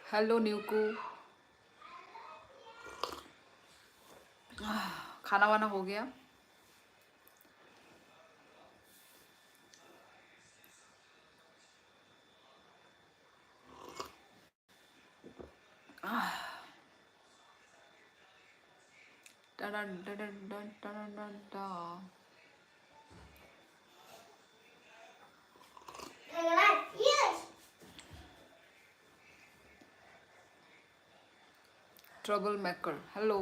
Hello न्यूकू। खाना वाना हो गया? टडन टडन टडन टडन टडन टडन। Trouble maker hello.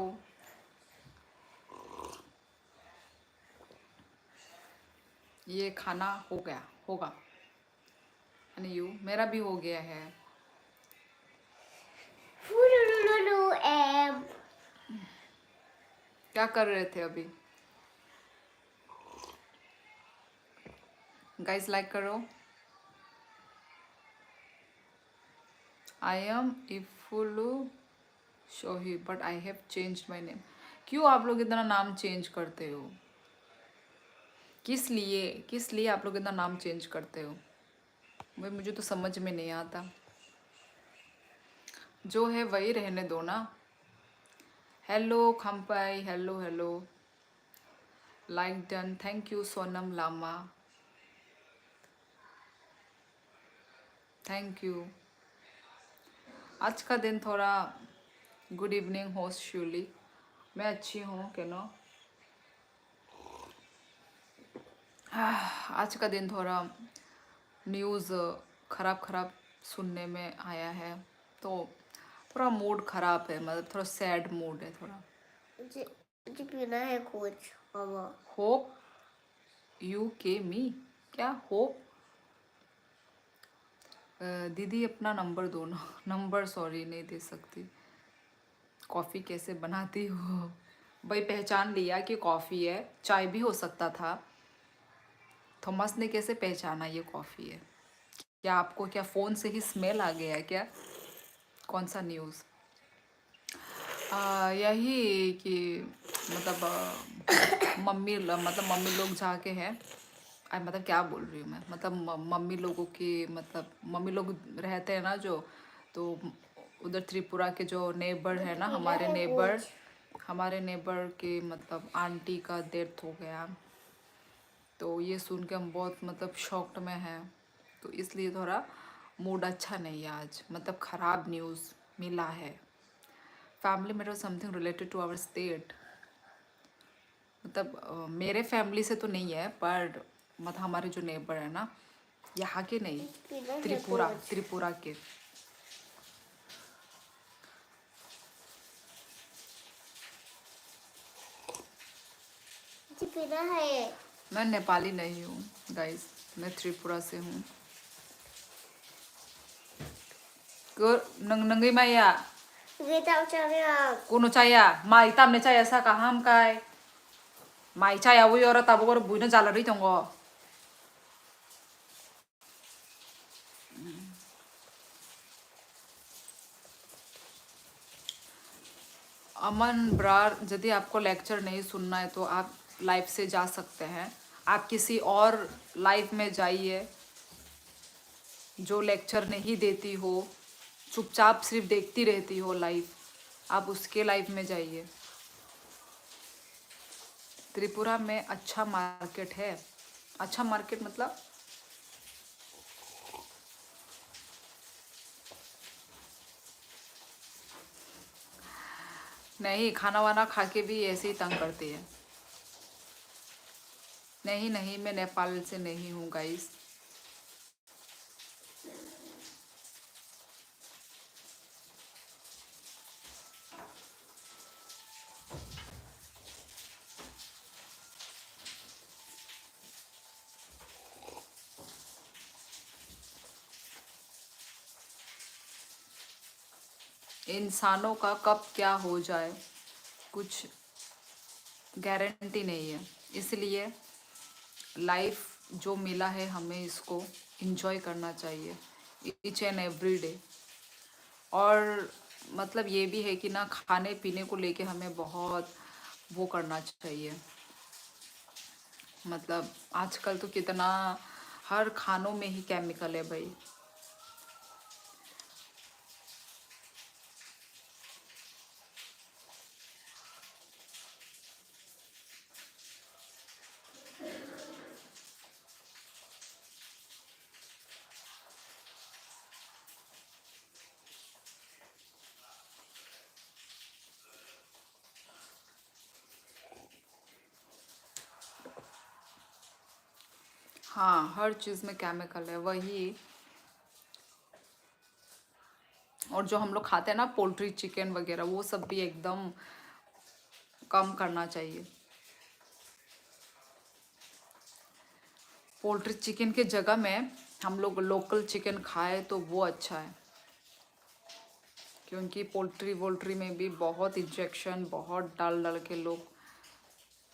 ये खाना हो गया होगा। And you? मेरा भी हो गया है। क्या कर रहे थे अभी? गाइस लाइक करो। I am Ifulu Shohi but I have changed my name. क्यों आप लोग इतना नाम चेंज करते हो? किस लिए आप लोग इतना नाम चेंज करते हो? भाई मुझे तो समझ में नहीं आता। जो है वही रहने दो ना। Hello Khampai, hello hello. Like done, thank you Sonam Lama, thank you. आज का दिन थोड़ा गुड इवनिंग हो श्यूली। मैं अच्छी हूँ केनो। आज का दिन थोड़ा न्यूज़ खराब खराब सुनने में आया है, तो थोड़ा मूड खराब है, मतलब थोड़ा सैड मूड है थोड़ा। मुझे पीना है कुछ हवा। होप यू के मी? क्या होप? दीदी अपना नंबर दो ना। नंबर सॉरी नहीं दे सकती। कॉफ़ी कैसे बनाती हो? भाई पहचान लिया कि कॉफ़ी है, चाय भी हो सकता था। थॉमस ने कैसे पहचाना ये कॉफ़ी है? क्या आपको क्या फ़ोन से ही स्मेल आ गया है क्या? कौन सा न्यूज़? यही कि मतलब मम्मी लोग जाके हैं। मतलब क्या बोल रही हूँ मैं, मतलब मम्मी लोगों की, मतलब मम्मी लोग रहते हैं ना जो, तो उधर त्रिपुरा के जो नेबर है ना, हमारे नेबर के मतलब आंटी का डेथ हो गया। तो ये सुन के हम बहुत मतलब शॉक्ड में हैं, तो इसलिए थोड़ा मूड अच्छा नहीं है आज, मतलब ख़राब न्यूज़ मिला है। Family matter something related to our state. मतलब मेरे फैमिली से तो नहीं है, पर मतलब हमारे जो नेबर है ना, यहाँ के नहीं, त्रिपुरा के। पीना है। मैं नेपाली नहीं हूँ गाइस, मैं त्रिपुरा से हूँ। नंगी माया कोनो चाया माई तामने चाया सा kaham kai माई चाया वो और तब और बुने जाला रही तंगो। अमन ब्रार, यदि आपको लेक्चर नहीं सुनना है तो आप लाइव से जा सकते हैं। आप किसी और लाइव में जाइए जो लेक्चर नहीं देती हो, चुपचाप सिर्फ देखती रहती हो लाइव, आप उसके लाइव में जाइए। त्रिपुरा में अच्छा मार्केट है। अच्छा मार्केट मतलब नहीं, खाना वाना खा के भी ऐसे ही तंग करती है। नहीं नहीं, मैं नेपाल से नहीं हूँ गाइस। इंसानों का कब क्या हो जाए कुछ गारंटी नहीं है, इसलिए लाइफ जो मिला है हमें इसको इंजॉय करना चाहिए ईच एंड एवरी डे। और मतलब ये भी है कि ना, खाने पीने को लेके हमें बहुत वो करना चाहिए। मतलब आजकल तो कितना हर खानों में ही केमिकल है भाई। हाँ, हर चीज़ में केमिकल है वही। और जो हम लोग खाते हैं ना पोल्ट्री चिकन वगैरह, वो सब भी एकदम कम करना चाहिए। पोल्ट्री चिकन के जगह में हम लोग लोकल चिकन खाए तो वो अच्छा है, क्योंकि पोल्ट्री वोल्ट्री में भी बहुत इंजेक्शन बहुत डाल डाल के लोग,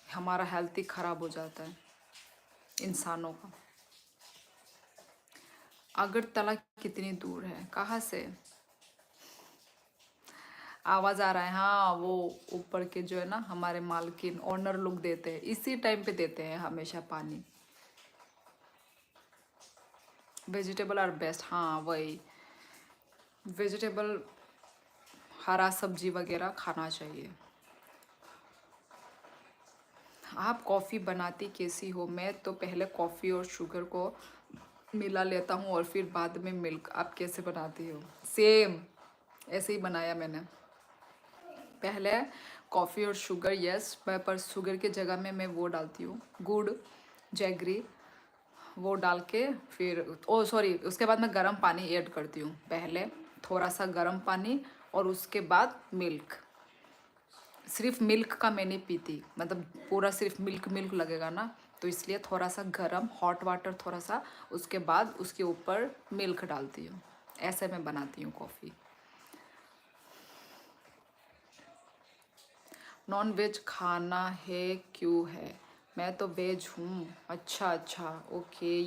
हमारा हेल्थ ही ख़राब हो जाता है इंसानों का। अगरतला कितनी दूर है, कहाँ से आवाज़ आ रहा है? हाँ, वो ऊपर के जो है ना हमारे मालकिन ओनर लोग देते हैं, इसी टाइम पे देते हैं हमेशा पानी। वेजिटेबल आर बेस्ट, हाँ वही, वेजिटेबल हरा सब्जी वगैरह खाना चाहिए। आप कॉफ़ी बनाती कैसी हो? मैं तो पहले कॉफ़ी और शुगर को मिला लेता हूँ और फिर बाद में मिल्क। आप कैसे बनाती हो? सेम ऐसे ही बनाया मैंने। पहले कॉफ़ी और शुगर, यस, पर शुगर के जगह में मैं वो डालती हूँ गुड़, जैगरी, वो डाल के फिर ओ सॉरी उसके बाद मैं गर्म पानी ऐड करती हूँ। पहले थोड़ा सा गर्म पानी और उसके बाद मिल्क। सिर्फ मिल्क का मैं नहीं पीती, मतलब पूरा सिर्फ मिल्क मिल्क लगेगा ना, तो इसलिए थोड़ा सा गर्म हॉट वाटर थोड़ा सा, उसके बाद उसके ऊपर मिल्क डालती हूँ। ऐसे मैं बनाती हूँ कॉफ़ी। नॉन वेज खाना है क्यों है? मैं तो वेज हूँ। अच्छा अच्छा, ओके,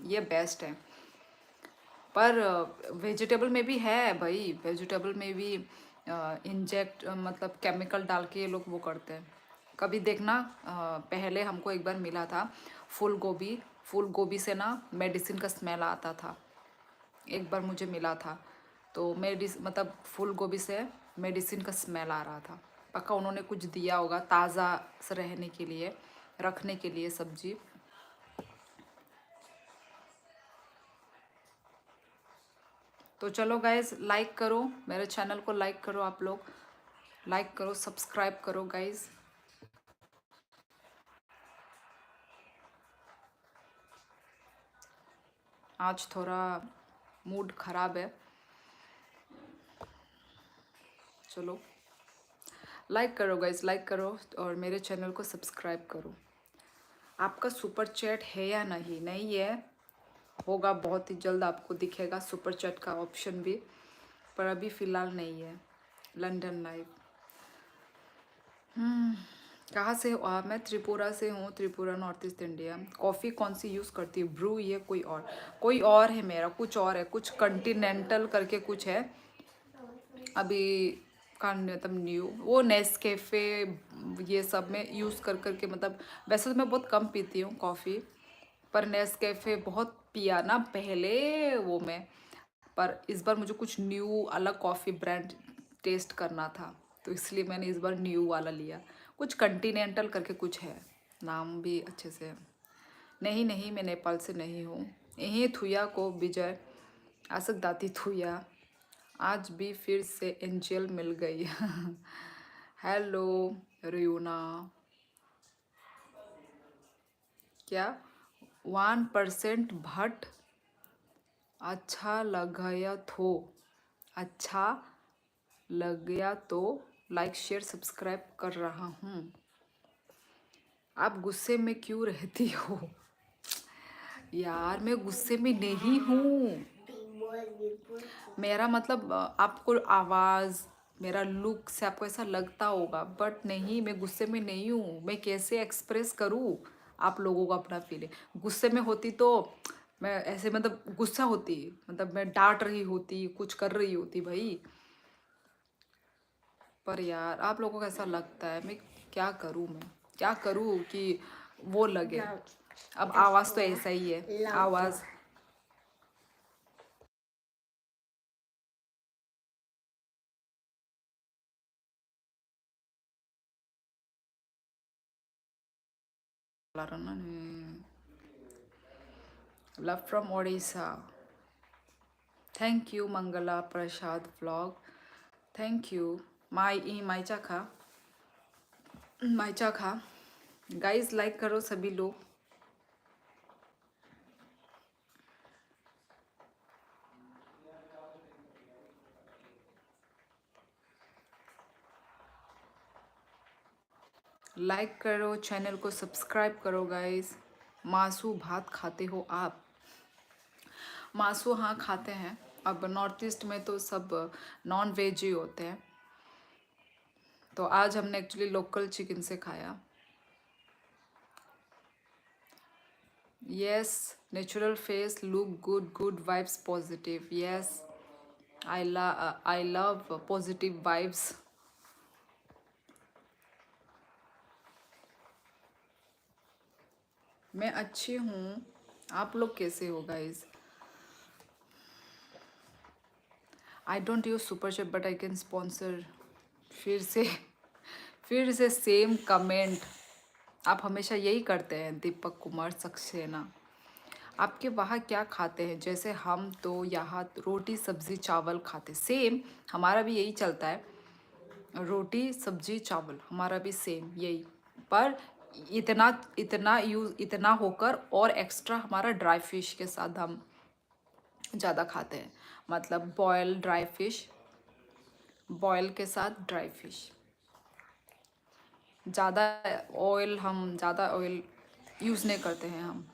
ये बेस्ट है। पर वेजिटेबल में भी है भाई, वेजिटेबल में भी इंजेक्ट मतलब केमिकल डाल के ये लोग वो करते हैं। कभी देखना, पहले हमको एक बार मिला था फूल गोभी, फूल गोभी से ना मेडिसिन का स्मेल आता था। एक बार मुझे मिला था तो मतलब फूल गोभी से मेडिसिन का स्मेल आ रहा था। पक्का उन्होंने कुछ दिया होगा ताज़ा से रहने के लिए, रखने के लिए सब्जी। तो चलो गाइज, लाइक करो मेरे चैनल को, लाइक करो आप लोग, लाइक करो, सब्सक्राइब करो गाइज। आज थोड़ा मूड ख़राब है। चलो लाइक करो गाइज, लाइक करो और मेरे चैनल को सब्सक्राइब करो। आपका सुपर चैट है या नहीं? नहीं है, होगा बहुत ही जल्द, आपको दिखेगा सुपर चैट का ऑप्शन भी, पर अभी फ़िलहाल नहीं है। London live. कहाँ से हो आप? मैं त्रिपुरा से हूँ, Tripura north east India. Coffee कौन सी यूज़ करती है? ब्रू, ये कोई और है मेरा, कुछ और है, कुछ कंटिनेंटल करके कुछ है अभी का, मतलब न्यू, वो नेस्कैफ़े ये सब में यूज़ कर करके, मतलब वैसे तो मैं बहुत कम पीती हूँ कॉफ़ी, पर नेस्कैफ़े बहुत पिया ना पहले वो में, पर इस बार मुझे कुछ न्यू अलग कॉफ़ी ब्रांड टेस्ट करना था, तो इसलिए मैंने इस बार न्यू वाला लिया। कुछ कंटिनेंटल करके कुछ है, नाम भी अच्छे से। नहीं नहीं, मैं नेपाल से नहीं हूँ। यहीं थुया को विजय आसक दाती थुया। आज भी फिर से एंजल मिल गई। हेलो रियूना। क्या 1% भट्ट अच्छा लग गया तो, अच्छा लग गया तो लाइक शेयर सब्सक्राइब कर रहा हूँ। आप गुस्से में क्यों रहती हो? यार मैं गुस्से में नहीं हूँ। मेरा मतलब आपको आवाज़, मेरा लुक से आपको ऐसा लगता होगा, बट नहीं, मैं गुस्से में नहीं हूँ। मैं कैसे एक्सप्रेस करूँ आप लोगों को अपना फीलिंग? गुस्से में होती तो मैं ऐसे, मतलब गुस्सा होती, मतलब मैं डांट रही होती, कुछ कर रही होती भाई। पर यार आप लोगों को ऐसा लगता है, मैं क्या करूँ, मैं क्या करूँ कि वो लगे। अब आवाज़ तो ऐसा ही है, आवाज़। Love from Odisha. Thank you Mangala Prasad vlog, thank you. माइचा खा, माइचा खा। गाइस लाइक करो सभी लोग। लाइक करो, चैनल को सब्सक्राइब करो गाइस। मासू भात खाते हो आप? मासू हाँ खाते हैं। अब नॉर्थ ईस्ट में तो सब नॉन वेज ही होते हैं, तो आज हमने एक्चुअली लोकल चिकन से खाया। Yes, natural face, look good, good vibes, positive. Yes, I love positive vibes. मैं अच्छी हूँ, आप लोग कैसे हो guys? I don't use super chat but I can sponsor. फिर से सेम कमेंट। आप हमेशा यही करते हैं दीपक कुमार सक्सेना। आपके वहाँ क्या खाते हैं? जैसे हम तो यहाँ रोटी सब्जी चावल खाते, सेम हमारा भी यही चलता है, रोटी सब्जी चावल हमारा भी सेम यही। पर इतना इतना होकर और एक्स्ट्रा हमारा ड्राई फिश के साथ हम ज़्यादा खाते हैं, मतलब बॉयल ड्राई फिश, बॉयल के साथ ड्राई फिश। ज़्यादा ऑयल यूज़ नहीं करते हैं, हम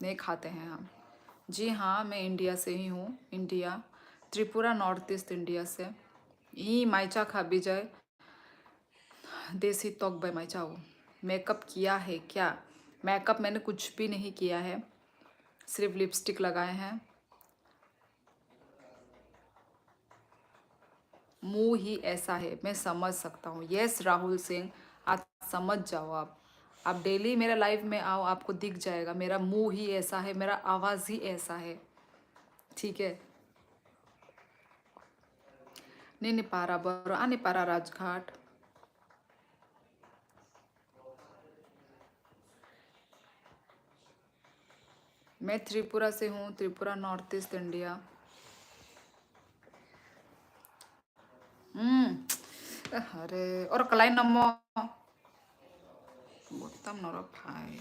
नहीं खाते हैं हम। जी हाँ, मैं इंडिया से ही हूँ, India Tripura, north east India से ही। माइचा खा भी जाए देसी तोक बाय माइचा हो। मेकअप किया है क्या? मेकअप मैंने कुछ भी नहीं किया है, सिर्फ लिपस्टिक लगाए हैं। मुंह ही ऐसा है, मैं समझ सकता हूँ। यस राहुल सिंह, आप समझ जाओ। आप डेली मेरा लाइव में आओ, आपको दिख जाएगा मेरा मुंह ही ऐसा है, मेरा आवाज़ ही ऐसा है, ठीक है? नहीं पारा बरो आने पारा राजघाट। मैं त्रिपुरा से हूँ, त्रिपुरा नॉर्थ ईस्ट इंडिया। अरे और कलाई नमो बोलता नरो भाई।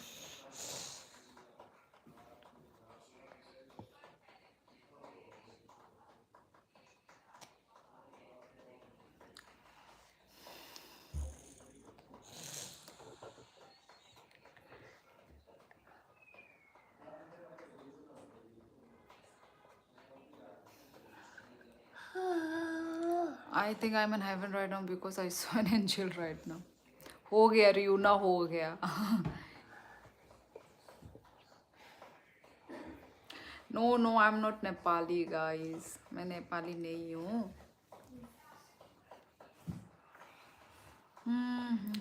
I think I'm in heaven right now because I saw an angel right now. हो गया रियूना, हो गया। No I am not Nepali guys, मैं नेपाली नहीं हूँ।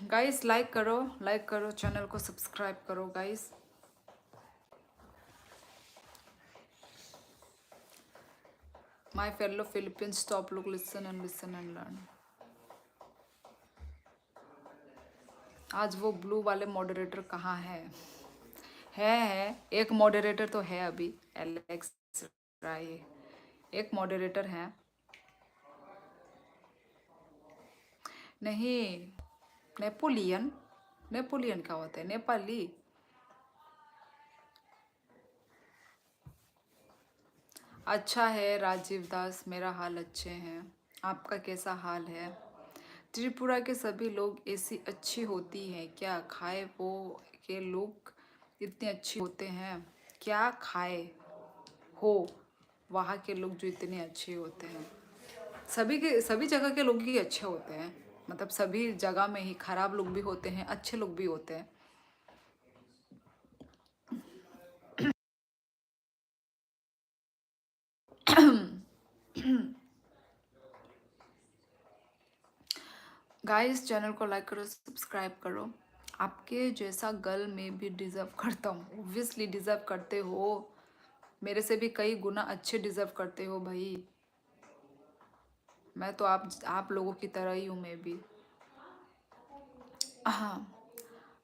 गाइस लाइक करो, चैनल को सब्सक्राइब करो guys. My fellow Filipinos, stop, look, listen and learn. आज वो ब्लू वाले मॉडरेटर कहाँ है? एक मॉडरेटर तो है अभी, एलेक्स राय, एक मॉडरेटर है। नहीं, नेपोलियन क्या होता है? नेपाली। अच्छा है राजीव दास, मेरा हाल अच्छे हैं, आपका कैसा हाल है? त्रिपुरा के सभी लोग ऐसी अच्छी होती हैं क्या? खाए वो के लोग इतने अच्छे होते हैं क्या? खाए हो वहाँ के लोग जो इतने अच्छे होते हैं? सभी जगह के लोग ही अच्छे होते हैं, मतलब सभी जगह में ही खराब लोग भी होते हैं, अच्छे लोग भी होते हैं। गाइस चैनल को लाइक करो, सब्सक्राइब करो। आपके जैसा गर्ल में भी डिज़र्व करता हूँ, ऑब्वियसली डिज़र्व करते हो, मेरे से भी कई गुना अच्छे डिज़र्व करते हो भाई। मैं तो आप लोगों की तरह ही हूँ मैं भी। हाँ,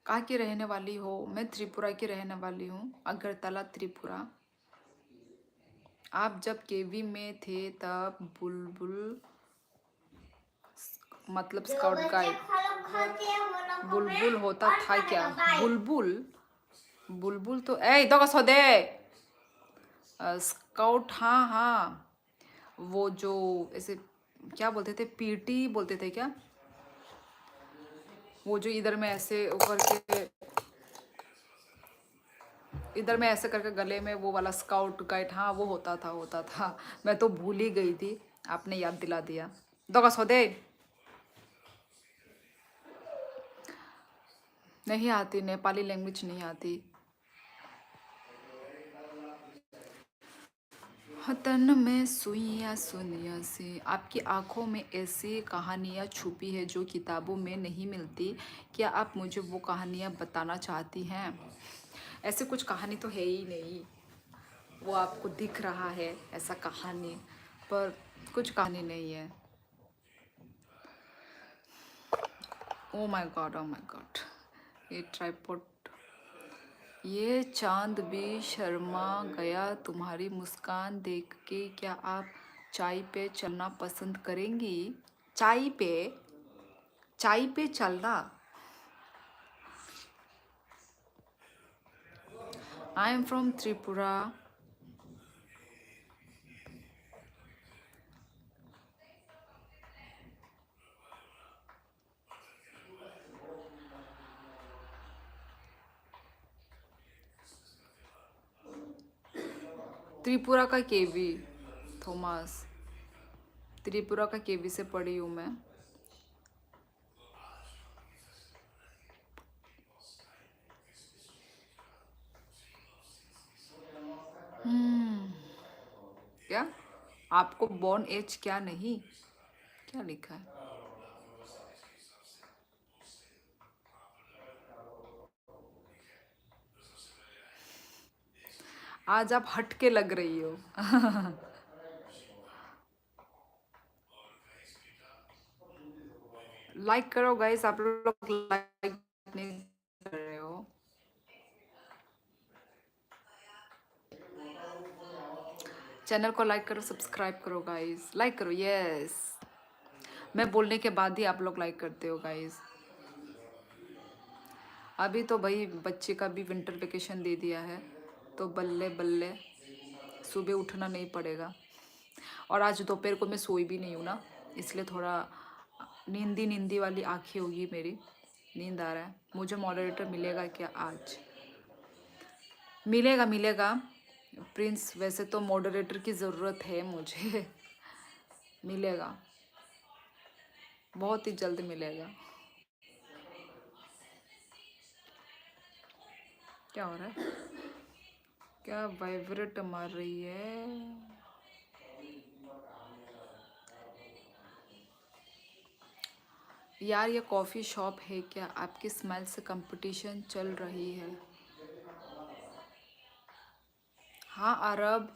कहाँ की रहने वाली हो? मैं त्रिपुरा की रहने वाली हूँ, अगरतला त्रिपुरा। आप जब केवी में थे तब बुलबुल मतलब स्काउट गाइड बुलबुल होता था क्या? बुलबुल तो इधर का सौदे स्काउट, हाँ वो जो ऐसे क्या बोलते थे, पीटी बोलते थे क्या? वो जो इधर में ऐसे ऊपर के, इधर में ऐसे करके गले में वो वाला स्काउट गाइड, हाँ वो होता था। मैं तो भूल ही गई थी, आपने याद दिला दिया। दोगा सौदे नहीं आती, नेपाली लैंग्वेज नहीं आती। तन में सुइयां सुनिया सी, आपकी आंखों में ऐसी कहानियां छुपी है जो किताबों में नहीं मिलती। क्या आप मुझे वो कहानियां बताना चाहती हैं? ऐसे कुछ कहानी तो है ही नहीं, वो आपको दिख रहा है ऐसा कहानी, पर कुछ कहानी नहीं है। Oh my God, oh my God, ये ट्राइपॉड, ये चांद भी शर्मा गया तुम्हारी मुस्कान देख के। क्या आप चाय पे चलना पसंद करेंगी? चाय पे, चाय पे चलना। I am from Tripura. Tripura का केवी, थॉमस, त्रिपुरा का केवी से पढ़ी हूँ मैं। क्या आपको बॉर्न एज क्या नहीं, क्या लिखा है? आज आप हट के लग रही हो। लाइक करो गाइस, आप लोग लाइक नहीं कर रहे हो। चैनल को लाइक करो, सब्सक्राइब करो गाइस, लाइक करो, यस। मैं बोलने के बाद ही आप लोग लाइक करते हो गाइस। अभी तो भाई बच्चे का भी विंटर वेकेशन दे दिया है, तो बल्ले बल्ले सुबह उठना नहीं पड़ेगा। और आज दोपहर को मैं सोई भी नहीं हूँ ना, इसलिए थोड़ा नींदी नींदी वाली आँखें होगी मेरी, नींद आ रहा है। मुझे मॉडरेटर मिलेगा क्या आज? मिलेगा मिलेगा प्रिंस, वैसे तो मॉडरेटर की ज़रूरत है मुझे। मिलेगा, बहुत ही जल्द मिलेगा। क्या हो रहा है? क्या वाइब्रेट मार रही है? यार ये कॉफ़ी शॉप है क्या? आपकी स्माइल से कंपटीशन चल रही है। हाँ अरब,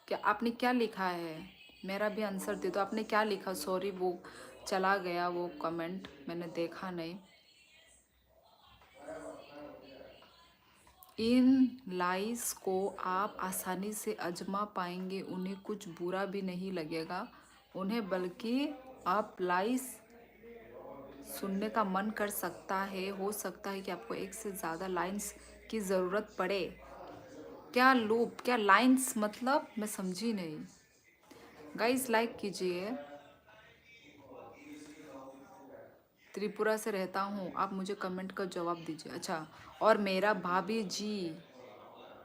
क्या आपने क्या लिखा है? मेरा भी आंसर दे दो, आपने क्या लिखा? सॉरी वो चला गया वो कमेंट, मैंने देखा नहीं। इन लाइस को आप आसानी से आजमा पाएंगे, उन्हें कुछ बुरा भी नहीं लगेगा उन्हें, बल्कि आप लाइस सुनने का मन कर सकता है। हो सकता है कि आपको एक से ज़्यादा लाइंस की ज़रूरत पड़े। क्या लूप, क्या लाइंस मतलब? मैं समझी नहीं। गाइस लाइक कीजिए। त्रिपुरा से रहता हूँ, आप मुझे कमेंट का जवाब दीजिए। अच्छा, और मेरा भाभी जी,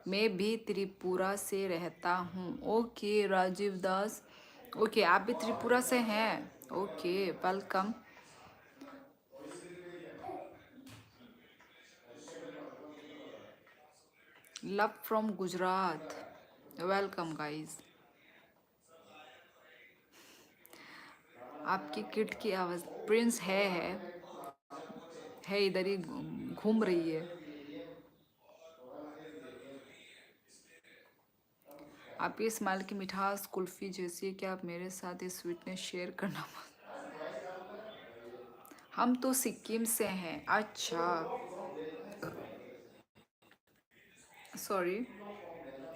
मैं भी त्रिपुरा से रहता हूँ। ओके राजीव दास, ओके आप भी त्रिपुरा से हैं, okay welcome. Love from Gujarat, welcome guys. आपकी किट की आवाज़, प्रिंस है इधर ही घूम रही है। आपकी स्माइल की मिठास कुल्फ़ी जैसी है, क्या आप मेरे साथ ये स्वीटनेस शेयर करना? हम तो सिक्किम से हैं। अच्छा सॉरी,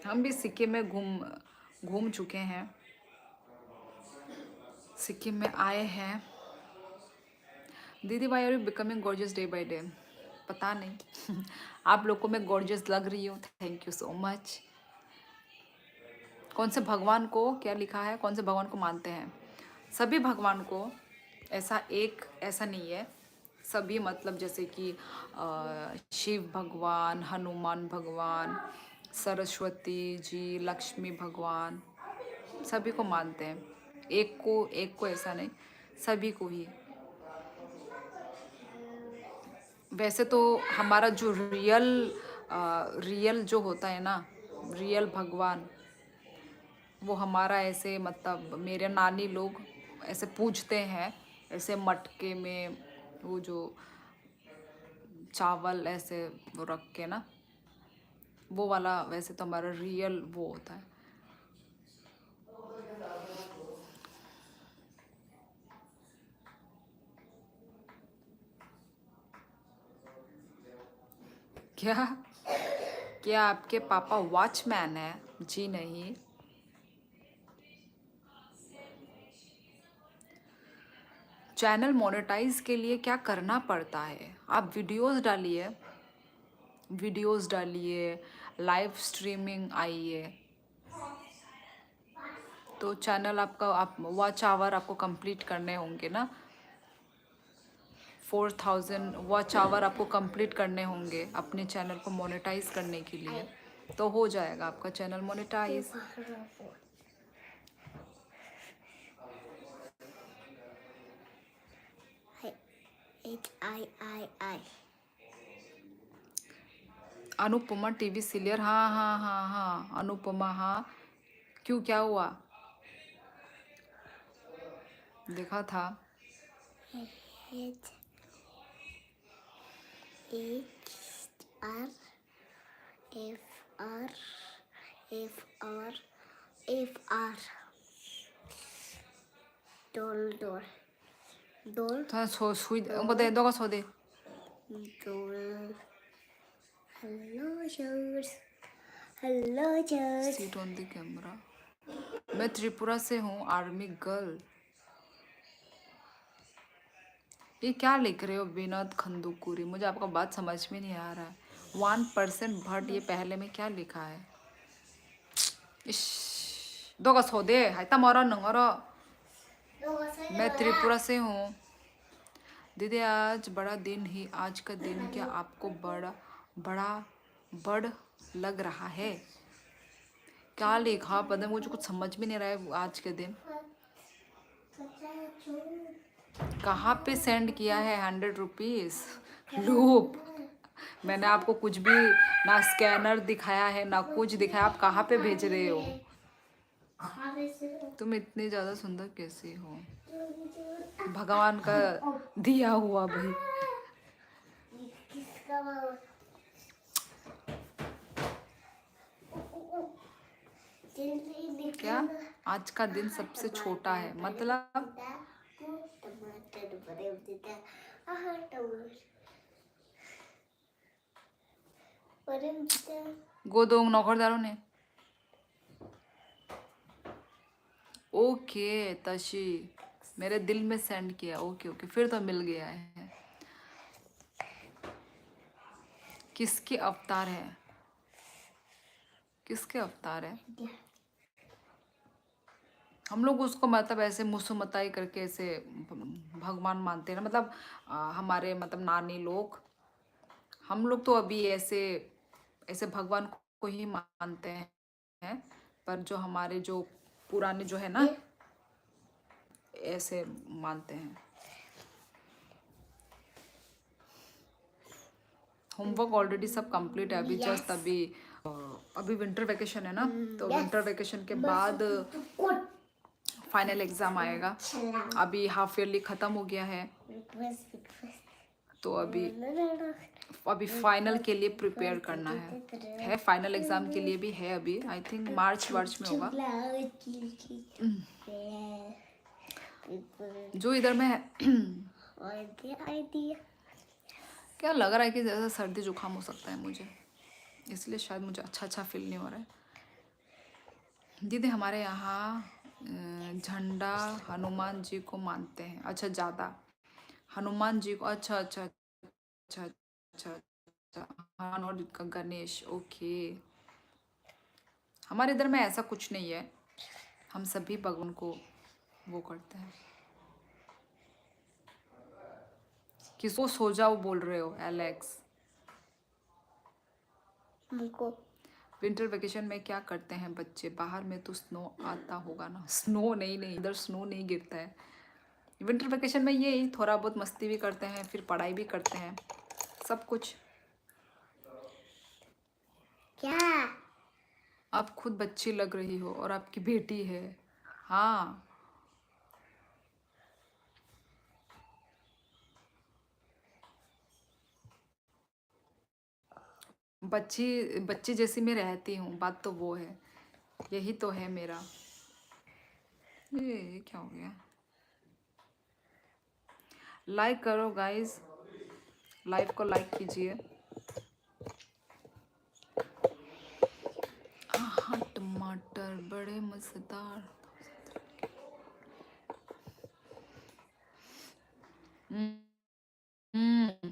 हम भी सिक्किम में घूम चुके हैं, सिक्किम में आए हैं। दीदी why are you becoming gorgeous day by day? पता नहीं। आप लोग को मैं गॉर्जियस लग रही हूँ, थैंक यू सो मच। कौन से भगवान को, क्या लिखा है, कौन से भगवान को मानते हैं? सभी भगवान को, ऐसा एक ऐसा नहीं है, सभी मतलब जैसे कि शिव भगवान, हनुमान भगवान, सरस्वती जी, लक्ष्मी भगवान, सभी को मानते हैं। एक को ऐसा नहीं, सभी को ही। वैसे तो हमारा जो रियल जो होता है ना, रियल भगवान, वो हमारा ऐसे मतलब मेरे नानी लोग ऐसे पूजते हैं, ऐसे मटके में वो जो चावल ऐसे वो रख के ना, वो वाला वैसे तो हमारा रियल वो होता है। क्या क्या आपके पापा वॉचमैन है? जी नहीं। चैनल मोनेटाइज के लिए क्या करना पड़ता है? आप वीडियोस डालिए, लाइव स्ट्रीमिंग आइए, तो चैनल आपका आप वॉच आवर आपको कंप्लीट करने होंगे ना। 4000 वॉच आवर आपको कंप्लीट करने होंगे अपने चैनल को मोनेटाइज करने के लिए, तो हो जाएगा आपका channel monetize. I. Anupama TV serial, हाँ हाँ हाँ हाँ, अनुपमा, हाँ। क्यों, क्या हुआ? देखा था। H R F R F R Door. थोड़ा सुई उनको दे दो, सो दे। Door. Hello, George. Hello, George. Seat on the camera. मैं त्रिपुरा से हूँ, आर्मी गर्ल। ये क्या लिख रहे हो विनोद खंदूकुरी? मुझे आपका बात समझ में नहीं आ रहा है। 1% भट, ये पहले में क्या लिखा है? इश, दो का सो दे, हाइता मरो नंगरो। मैं त्रिपुरा से हूँ दीदी। आज बड़ा दिन ही, आज का दिन क्या आपको बड़ लग रहा है? क्या लिखा पता नहीं, मुझे कुछ समझ में नहीं रहा है। आज के दिन कहाँ पे सेंड किया है? 100 रुपीज़ लूप। मैंने आपको कुछ भी ना स्कैनर दिखाया है ना कुछ दिखाया, आप कहाँ पे भेज रहे हो? तुम इतनी ज़्यादा सुंदर कैसे हो? भगवान का दिया हुआ भाई। क्या आज का दिन सबसे छोटा है मतलब? गोदोंग नौकर दारो ने। ओके तशी, मेरे दिल में सेंड किया। ओके ओके, फिर तो मिल गया है। किसके अवतार है? किसके अवतार है? हम लोग उसको मतलब ऐसे मुसुमताई करके ऐसे भगवान मानते हैं ना, मतलब हमारे मतलब नानी लोग, हम लोग तो अभी ऐसे ऐसे भगवान को ही मानते हैं। पर जो हमारे जो पुराने जो है ना, ऐसे मानते हैं। होमवर्क ऑलरेडी सब कंप्लीट है। अभी जस्ट अभी विंटर वेकेशन है ना, तो विंटर वेकेशन के बाद फाइनल एग्जाम आएगा। अभी हाफ ईयरली ख़त्म हो गया है, तो अभी फाइनल के लिए प्रिपेयर करना है। फाइनल एग्जाम के लिए भी है अभी, आई थिंक मार्च में होगा। जो इधर में क्या लग रहा है कि जैसा सर्दी जुकाम हो सकता है मुझे, इसलिए शायद मुझे अच्छा फील नहीं हो रहा है। दीदी हमारे यहाँ झंडा हनुमान जी को मानते हैं। अच्छा, ज़्यादा हनुमान जी को। अच्छा अच्छा अच्छा अच्छा अच्छा, हाँ, और गणेश। ओके, हमारे इधर में ऐसा कुछ नहीं है, हम सभी भगवान को वो करते हैं। किसको सो जाओ बोल रहे हो एलेक्स? हमको विंटर वेकेशन में क्या करते हैं बच्चे? बाहर में तो स्नो आता होगा ना? स्नो नहीं, नहीं, इधर स्नो नहीं गिरता है। विंटर वेकेशन में यही थोड़ा बहुत मस्ती भी करते हैं, फिर पढ़ाई भी करते हैं, सब कुछ। क्या आप खुद बच्ची लग रही हो और आपकी बेटी है। हाँ, बच्ची बच्ची जैसी मैं रहती हूँ, बात तो वो है। यही तो है मेरा। ये क्या हो गया? लाइक करो गाइस, लाइव को लाइक कीजिए। हाँ, टमाटर बड़े मजेदार। हम्म,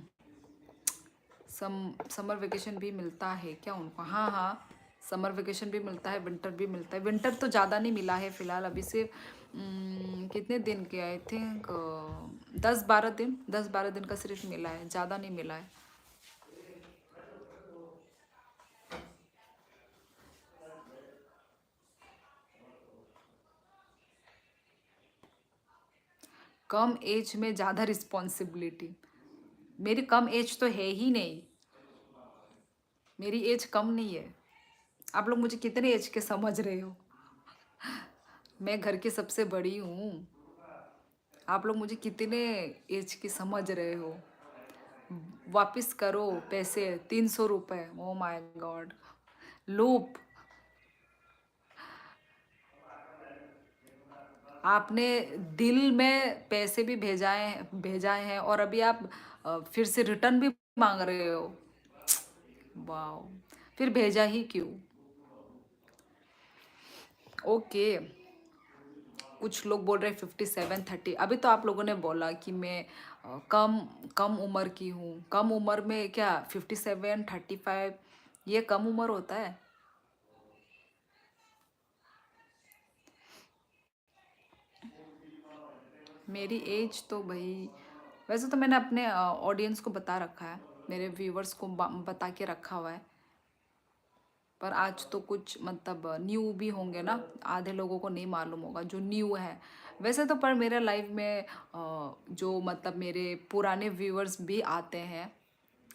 समर वेकेशन भी मिलता है क्या उनको? हाँ हाँ, समर वेकेशन भी मिलता है, विंटर भी मिलता है। विंटर तो ज़्यादा नहीं मिला है फिलहाल, अभी सिर्फ कितने दिन के, आई थिंक 10-12 दिन, 10-12 दिन का सिर्फ मिला है, ज़्यादा नहीं मिला है। कम एज में ज़्यादा रिस्पॉन्सिबिलिटी? मेरी कम एज तो है ही नहीं, मेरी एज कम नहीं है। आप लोग मुझे कितने एज के समझ रहे हो? मैं घर की सबसे बड़ी हूँ। आप लोग मुझे कितने एज की समझ रहे हो? वापस करो पैसे, 300 रुपये। Oh my God, loop. आपने दिल में पैसे भी भेजाए हैं और अभी आप फिर से रिटर्न भी मांग रहे हो। वाह, फिर भेजा ही क्यों? ओके, कुछ लोग बोल रहे 57-30। अभी तो आप लोगों ने बोला कि मैं कम कम उम्र की हूँ। कम उम्र में क्या 57-35 ये कम उम्र होता है? मेरी एज तो भाई, वैसे तो मैंने अपने ऑडियंस को बता रखा है, मेरे व्यूवर्स को बता के रखा हुआ है। पर आज तो कुछ मतलब न्यू भी होंगे ना, आधे लोगों को नहीं मालूम होगा जो न्यू है। वैसे तो पर मेरे लाइफ में जो मतलब मेरे पुराने व्यूवर्स भी आते हैं।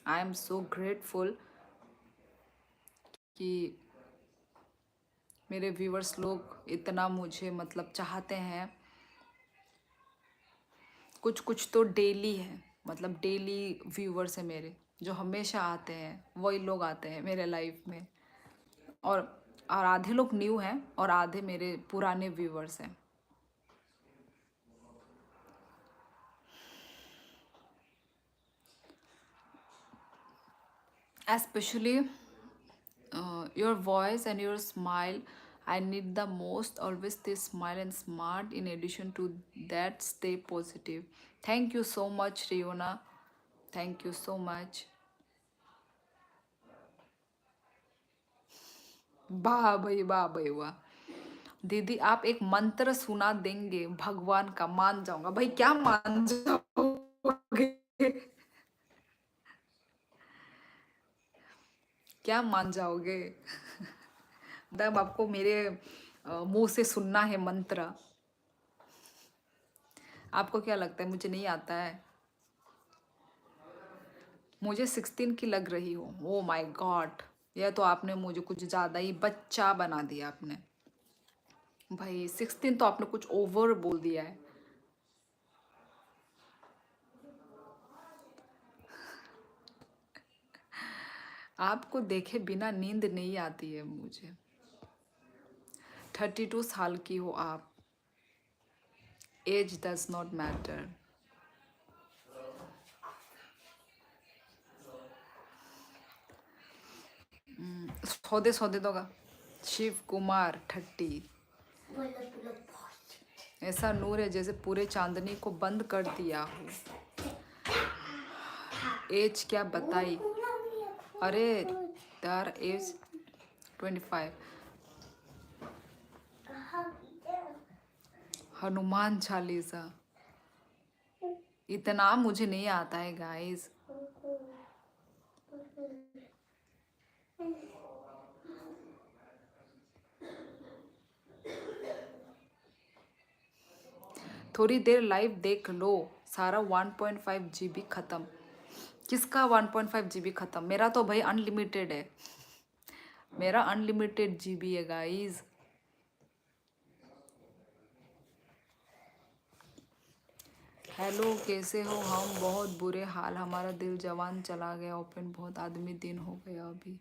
आई एम सो ग्रेटफुल कि मेरे व्यूवर्स लोग इतना मुझे मतलब चाहते हैं। कुछ कुछ तो डेली है, मतलब डेली व्यूवर्स हैं मेरे, जो हमेशा आते हैं, वही लोग आते हैं मेरे लाइफ में। और और आधे लोग न्यू हैं और आधे मेरे पुराने व्यूवर्स हैं। Especially your voice and your smile. I need the most. Always stay smile and smart. In addition to that, stay positive. Thank you so much, Riona. Thank you so much. वाह भाई, वाह भाई, वाह। दीदी आप एक मंत्र सुना देंगे भगवान का, मान जाऊंगा भाई। क्या मान जाओगे? क्या मान जाओगे? मतलब आपको मेरे मुंह से सुनना है मंत्र? आपको क्या लगता है मुझे नहीं आता है? मुझे 16 की लग रही हो? ओ माय गॉड, यह तो आपने मुझे कुछ ज़्यादा ही बच्चा बना दिया आपने। भाई 16 तो आपने कुछ ओवर बोल दिया है। आपको देखे बिना नींद नहीं आती है मुझे। 32 साल की हो आप। Age does not matter. सौदे सौदे दोगा। शिव कुमार 30। ऐसा नूर है जैसे पूरे चांदनी को बंद कर दिया हो। एज क्या बताई? अरे यार, एज 25। हनुमान चालीसा। इतना मुझे नहीं आता है गाइस। थोड़ी देर लाइव देख लो, सारा 1.5 GB खत्म। किसका 1.5 GB खत्म? मेरा तो भाई अनलिमिटेड है, मेरा अनलिमिटेड GB है गाइस। हेलो, कैसे हो? हम बहुत बुरे हाल, हमारा दिल जवान चला गया, ओपन बहुत आदमी दिन हो गया अभी।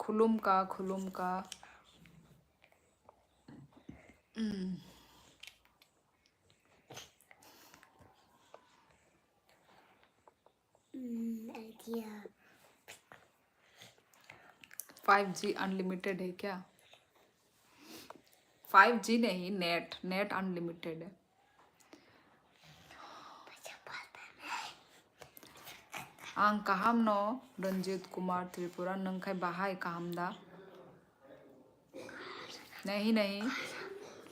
खुलुम का खुलुम का। आइडिया 5G अनलिमिटेड है क्या? 5G नहीं, नेट, नेट अनलिमिटेड है। आं कहम नो रंजीत कुमार त्रिपुरा नंखाई बाहाय कहमदा। नहीं नहीं,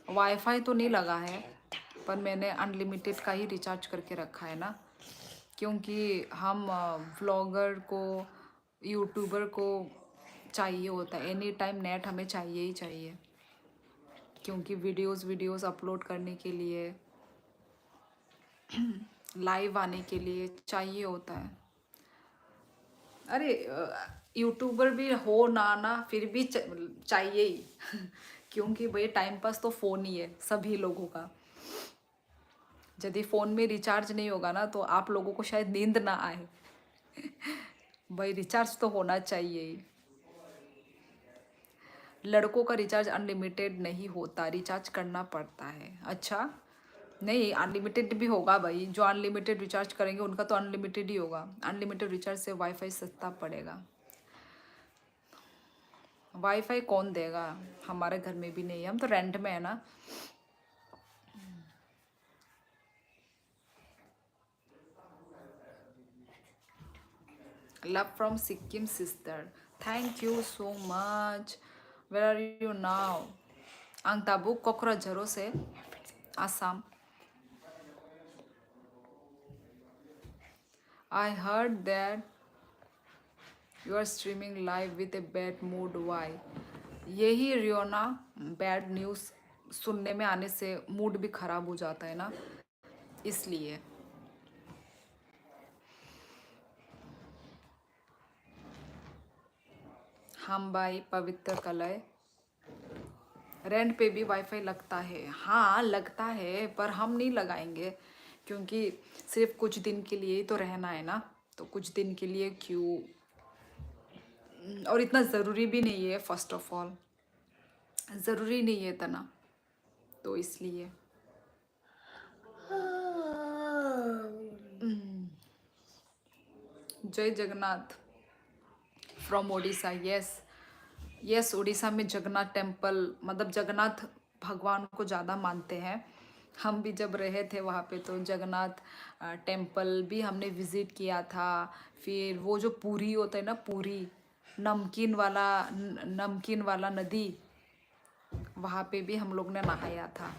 वाईफाई तो नहीं लगा है, पर मैंने अनलिमिटेड का ही रिचार्ज करके रखा है ना, क्योंकि हम व्लॉगर को, यूट्यूबर को चाहिए होता है एनी टाइम नेट, हमें चाहिए ही चाहिए, क्योंकि वीडियोस अपलोड करने के लिए, लाइव आने के लिए चाहिए होता है। अरे यूट्यूबर भी हो ना फिर भी चाहिए ही क्योंकि भाई टाइम पास तो फ़ोन ही है सभी लोगों का। यदि फ़ोन में रिचार्ज नहीं होगा ना तो आप लोगों को शायद नींद ना आए भाई रिचार्ज तो होना चाहिए ही। लड़कों का रिचार्ज अनलिमिटेड नहीं होता, रिचार्ज करना पड़ता है। अच्छा, नहीं अनलिमिटेड भी होगा भाई, जो अनलिमिटेड रिचार्ज करेंगे उनका तो अनलिमिटेड ही होगा। अनलिमिटेड रिचार्ज से वाईफाई सस्ता पड़ेगा। वाईफाई कौन देगा? हमारे घर में भी नहीं है, हम तो रेंट में है ना। Love from Sikkim sister, thank you so much. Where are you now? आं ताबुक क'क्राझार से Assam. I heard that you are streaming live with a bad mood. Why? यही रियोना, बैड न्यूज़ सुनने में आने से मूड भी खराब हो जाता है ना, इसलिए। हम भाई पवित्र कलय, रेंट पे भी वाईफाई लगता है। हाँ लगता है, पर हम नहीं लगाएंगे, क्योंकि सिर्फ कुछ दिन के लिए ही तो रहना है ना, तो कुछ दिन के लिए क्यों, और इतना ज़रूरी भी नहीं है। फर्स्ट ऑफ ऑल ज़रूरी नहीं है इतना, तो इसलिए। जय Jagannath from Odisha. Yes yes, Orissa में जगन्नाथ टेम्पल, मतलब जगन्नाथ भगवान को ज़्यादा मानते हैं। हम भी जब रहे थे वहाँ पे तो जगन्नाथ टेम्पल भी हमने विज़िट किया था। फिर वो जो पूरी होता है ना, पूरी नमकीन वाला नदी, वहाँ पे भी हम लोग ने नहाया था।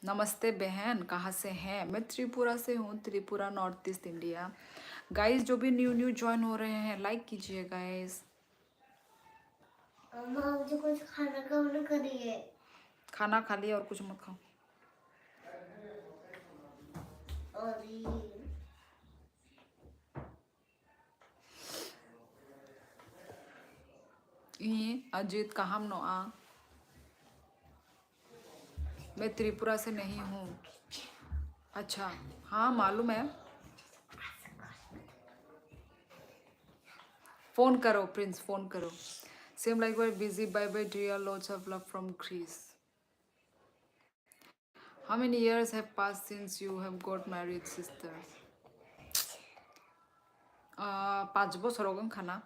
नमस्ते बहन, कहाँ से हैं? मैं त्रिपुरा से हूँ, Tripura north east India. Guys जो भी न्यू ज्वाइन हो रहे हैं लाइक कीजिए गाइस। अम्मा मुझे कुछ खाना का ऑर्डर करिए। खाना खा लिया और कुछ मत खाओ। ये अजीत कहाँ नो आ? मैं त्रिपुरा से नहीं हूँ। अच्छा हाँ मालूम है। फोन करो प्रिंस, फोन करो। Same like were busy, bye bye dear, lots of love from Greece. How many years have passed since you have got married, sister? 5 বছর हो गए खाना।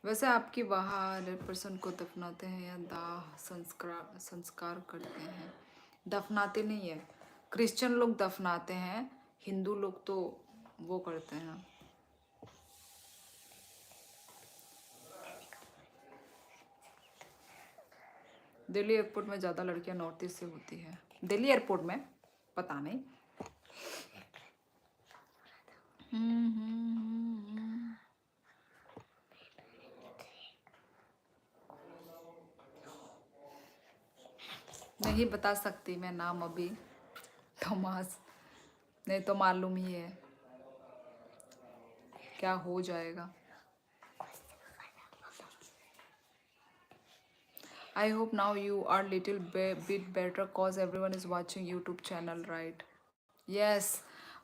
वैसे आपकी वहाँ 100% को दफनाते हैं या दाह संस्कार करते हैं? दफनाते नहीं है, क्रिश्चियन लोग दफनाते हैं, हिंदू लोग तो वो करते हैं। दिल्ली एयरपोर्ट में ज़्यादा लड़कियां नॉर्थ ईस्ट से होती है। दिल्ली एयरपोर्ट में पता नहीं। नहीं बता सकती मैं नाम अभी, थॉमस, नहीं तो मालूम ही है क्या हो जाएगा। I hope now you are little bit better cause everyone is watching YouTube channel, right? Yes,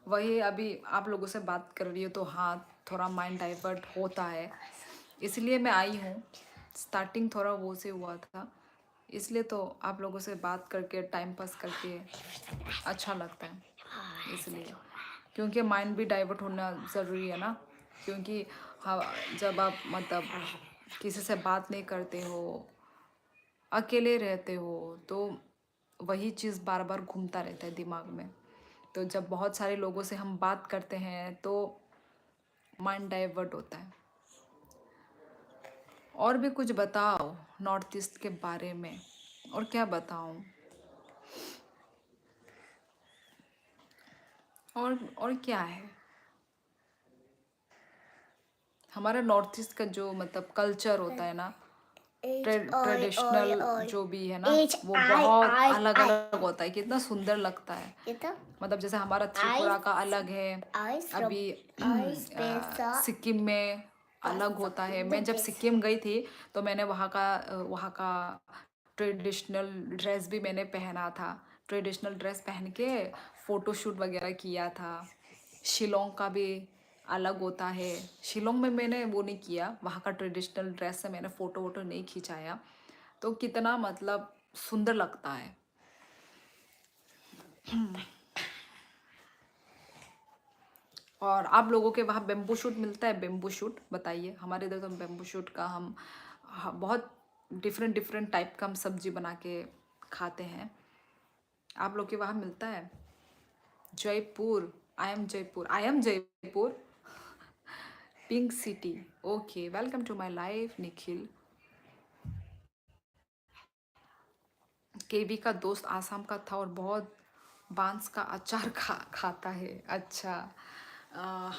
वही अभी आप लोगों से बात कर रही हो तो हाँ थोड़ा माइंड डाइवर्ट होता है, इसलिए मैं आई हूँ। स्टार्टिंग थोड़ा वो से हुआ था, इसलिए तो आप लोगों से बात करके टाइम पास करके अच्छा लगता है, इसलिए क्योंकि माइंड भी डाइवर्ट होना ज़रूरी है ना। क्योंकि हाँ, जब आप मतलब किसी से बात नहीं करते हो, अकेले रहते हो, तो वही चीज़ बार बार घूमता रहता है दिमाग में। तो जब बहुत सारे लोगों से हम बात करते हैं तो माइंड डाइवर्ट होता है। और भी कुछ बताओ नॉर्थ ईस्ट के बारे में, और क्या बताऊं? और क्या है हमारा नॉर्थ ईस्ट का जो मतलब कल्चर होता है ना, ट्रेडिशनल जो भी है ना, वो बहुत अलग अलग होता है। कितना सुंदर लगता है। मतलब जैसे हमारा त्रिपुरा का अलग है, अभी सिक्किम में अलग होता है। मैं जब सिक्किम गई थी तो मैंने वहाँ का ट्रेडिशनल ड्रेस भी मैंने पहना था। ट्रेडिशनल ड्रेस पहन के फ़ोटोशूट वगैरह किया था। शिलोंग का भी अलग होता है। शिलोंग में मैंने वो नहीं किया, वहाँ का ट्रेडिशनल ड्रेस से मैंने फ़ोटो वोटो नहीं खिंचाया। तो कितना मतलब सुंदर लगता है। और आप लोगों के वहाँ बेम्बू शूट मिलता है? बेम्बू शूट बताइए। हमारे इधर तो बेम्बू शूट का हम बहुत डिफरेंट डिफरेंट टाइप का हम सब्जी बना के खाते हैं। आप लोग के वहाँ मिलता है? Jaipur, I am Jaipur, pink city. Okay, welcome to my life Nikhil. KV का दोस्त आसाम का था और बहुत बांस का अचार खाता है। अच्छा,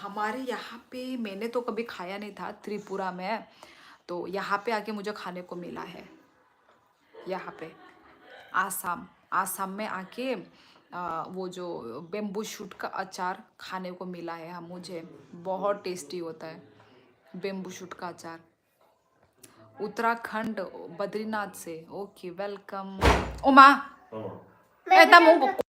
हमारे यहाँ पे मैंने तो कभी खाया नहीं था त्रिपुरा में, तो यहाँ पे आके मुझे खाने को मिला है। यहाँ पे आसाम में आके वो जो बेम्बू शूट का अचार खाने को मिला है। हम मुझे बहुत टेस्टी होता है बेम्बू शूट का अचार। उत्तराखंड, बद्रीनाथ से। Okay, welcome. ओ माँ, ऐता मुंह को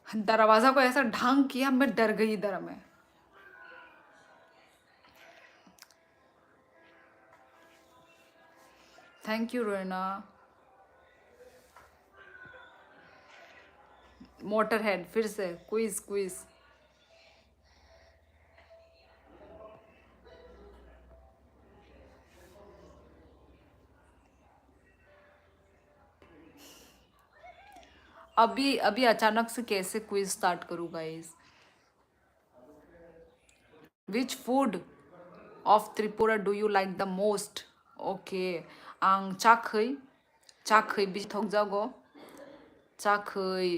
दरवाजा को ऐसा ढांग किया, मैं डर गई इधर में। थैंक यू रोना। मोटर हेड फिर से क्विज क्विज। अभी अभी अचानक से कैसे क्विज स्टार्ट करूँ guys? Which food of Tripura do you like the most? Okay, आं चाखै बिथक जागो चाखै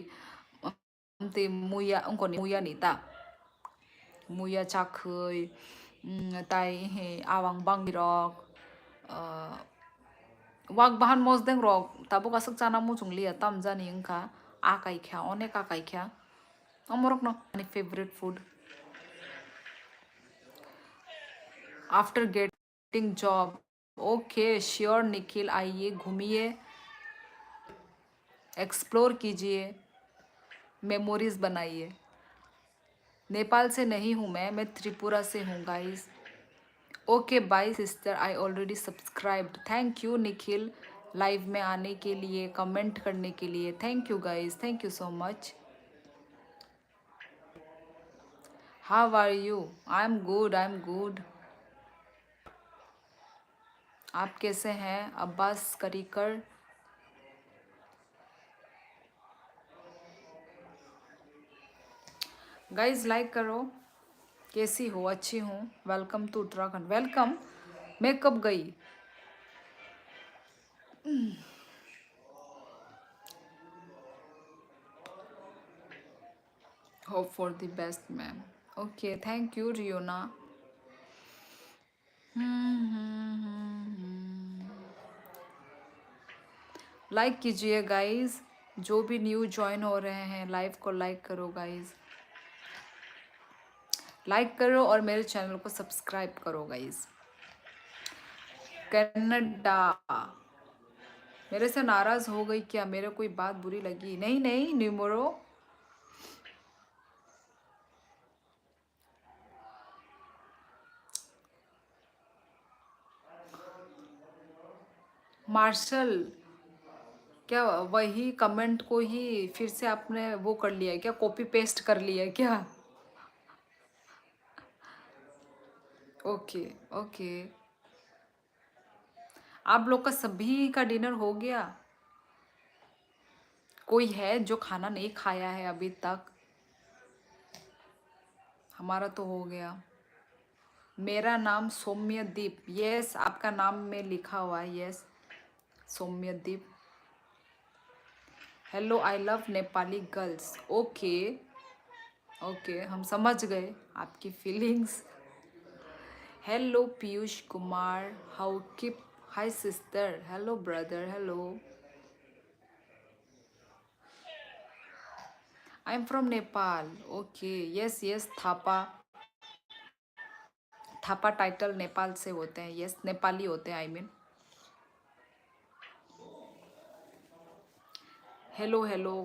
ते मुया अंकनि मुया निता मुया चाखै ताई हे आवang bangirok wag bahan mosdeng rok tabo kasuk chana muchung liya tam jani ingka akai kya onek akai kya amorok no any favorite food? After getting job. Okay sure Nikhil, आइए घूमिए, explore कीजिए, memories बनाइए। नेपाल से नहीं हूँ मैं त्रिपुरा से हूँ guys. Okay bye sister, I already subscribed. Thank you Nikhil live में आने के लिए, कमेंट करने के लिए। Thank you guys, thank you so much. How are you? I am good, I am good. आप कैसे हैं अब्बास करीकर? गाइस लाइक करो। कैसी हो? अच्छी हूँ। Welcome to Uttarakhand. वेलकम। मैं कब गई? Hope for the best ma'am. Okay thank you Riyona. Like कीजिए गाइस, जो भी न्यू ज्वाइन हो रहे हैं लाइव को लाइक करो गाइस, लाइक करो और मेरे चैनल को सब्सक्राइब करो गाइस। कनाडा। मेरे से नाराज हो गई क्या? मेरे कोई बात बुरी लगी? नहीं नहीं न्यूमरो। मार्शल, क्या वही कमेंट को ही फिर से आपने वो कर लिया है क्या? कॉपी पेस्ट कर लिया है क्या? Okay okay. आप लोग का सभी का डिनर हो गया? कोई है जो खाना नहीं खाया है अभी तक? हमारा तो हो गया। मेरा नाम सौम्यदीप। यस आपका नाम में लिखा हुआ है, yes Soumyadeep. Hello I love Nepali girls. Okay okay, हम समझ गए आपकी feelings. Hello Piyush Kumar, how keep? Hi sister, hello brother, hello. I am from Nepal. Okay yes yes, Thapa. Thapa title Nepal से होते हैं, यस नेपाली होते हैं आई मीन। Hello hello.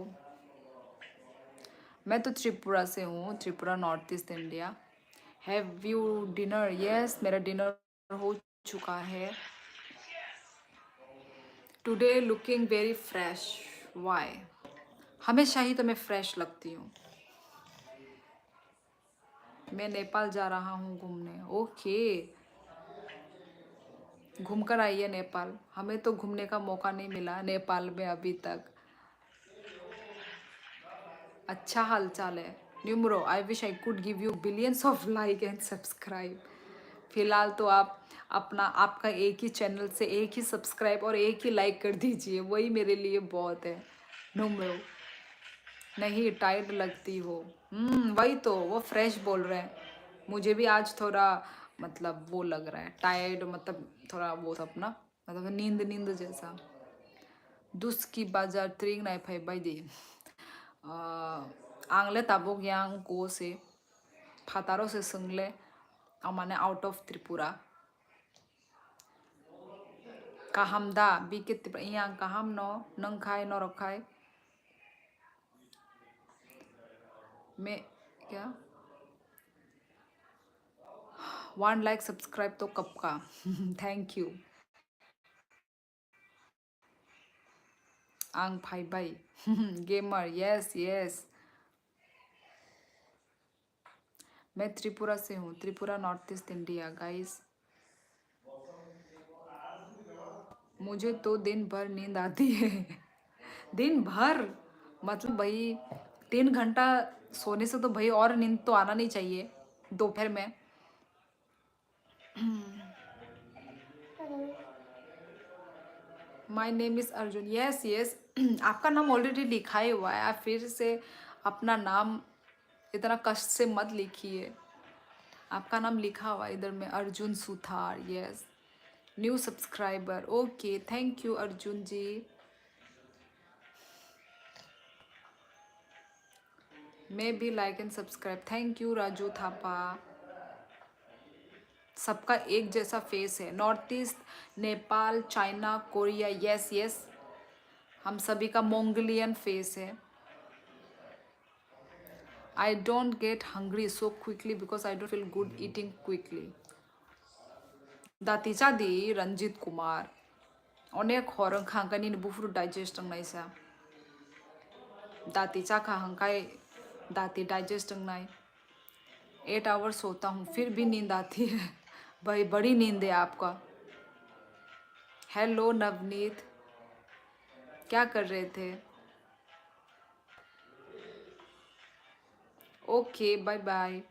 मैं तो त्रिपुरा से हूँ, Tripura north east India. Have you dinner? Yes मेरा डिनर हो चुका है। Today looking very fresh. Why? हमेशा ही तो मैं फ्रेश लगती हूँ। मैं नेपाल जा रहा हूँ घूमने। ओके घूम कर आइए नेपाल। हमें तो घूमने का मौका नहीं मिला नेपाल में अभी तक। अच्छा हाल चाल है। Numero, I wish I could give you billions of like and subscribe. फिलहाल तो आप अपना आपका एक ही चैनल से एक ही सब्सक्राइब और एक ही लाइक कर दीजिए, वही मेरे लिए बहुत है। न्यूमरो, नहीं टाइट लगती हो। वही तो वो फ्रेश बोल रहे हैं। मुझे भी आज थोड़ा मतलब वो लग रहा है टायर्ड, मतलब थोड़ा वो सब ना, मतलब नींद नींद जैसा। दुस की बाजार त्रिंग नाई फाई बाई आंगले ताबुक yang को से फातारो से संगले अमाने आउट ऑफ त्रिपुरा काहामदा बिके त्रिपुरा yang kaham no नंखाई नौरखाई में क्या 1 लाइक सब्सक्राइब तो कब का? Thank you. आंग भाई भाई गेमर, यस यस। मैं त्रिपुरा से हूँ, Tripura north east India guys. मुझे तो दिन भर नींद आती है। दिन भर मतलब भाई 3 घंटा सोने से तो भाई और नींद तो आना नहीं चाहिए दोपहर में। My name is Arjun. Yes yes, आपका नाम ऑलरेडी लिखा ही हुआ है, आप फिर से अपना नाम इतना कष्ट से मत लिखिए। आपका नाम लिखा हुआ है इधर में, Arjun Suthar. Yes new subscriber. Okay thank you Arjun ji. मैं भी like and subscribe. Thank you Raju Thapa. सबका एक जैसा फेस है। North east, Nepal, China, Korea, yes yes, हम सभी का मोंगोलियन फेस है। I don't get hungry so quickly because I don't feel good eating quickly. Dati di Ranjit Kumar. Onek horang khangkani ni bufru digestion nai sa. दाती चा खा हंकाई दाती digesting नाई। 8 hours सोता हूँ फिर भी नींद आती है। भाई बड़ी नींद है आपका। हेलो नवनीत, क्या कर रहे थे? Okay bye bye.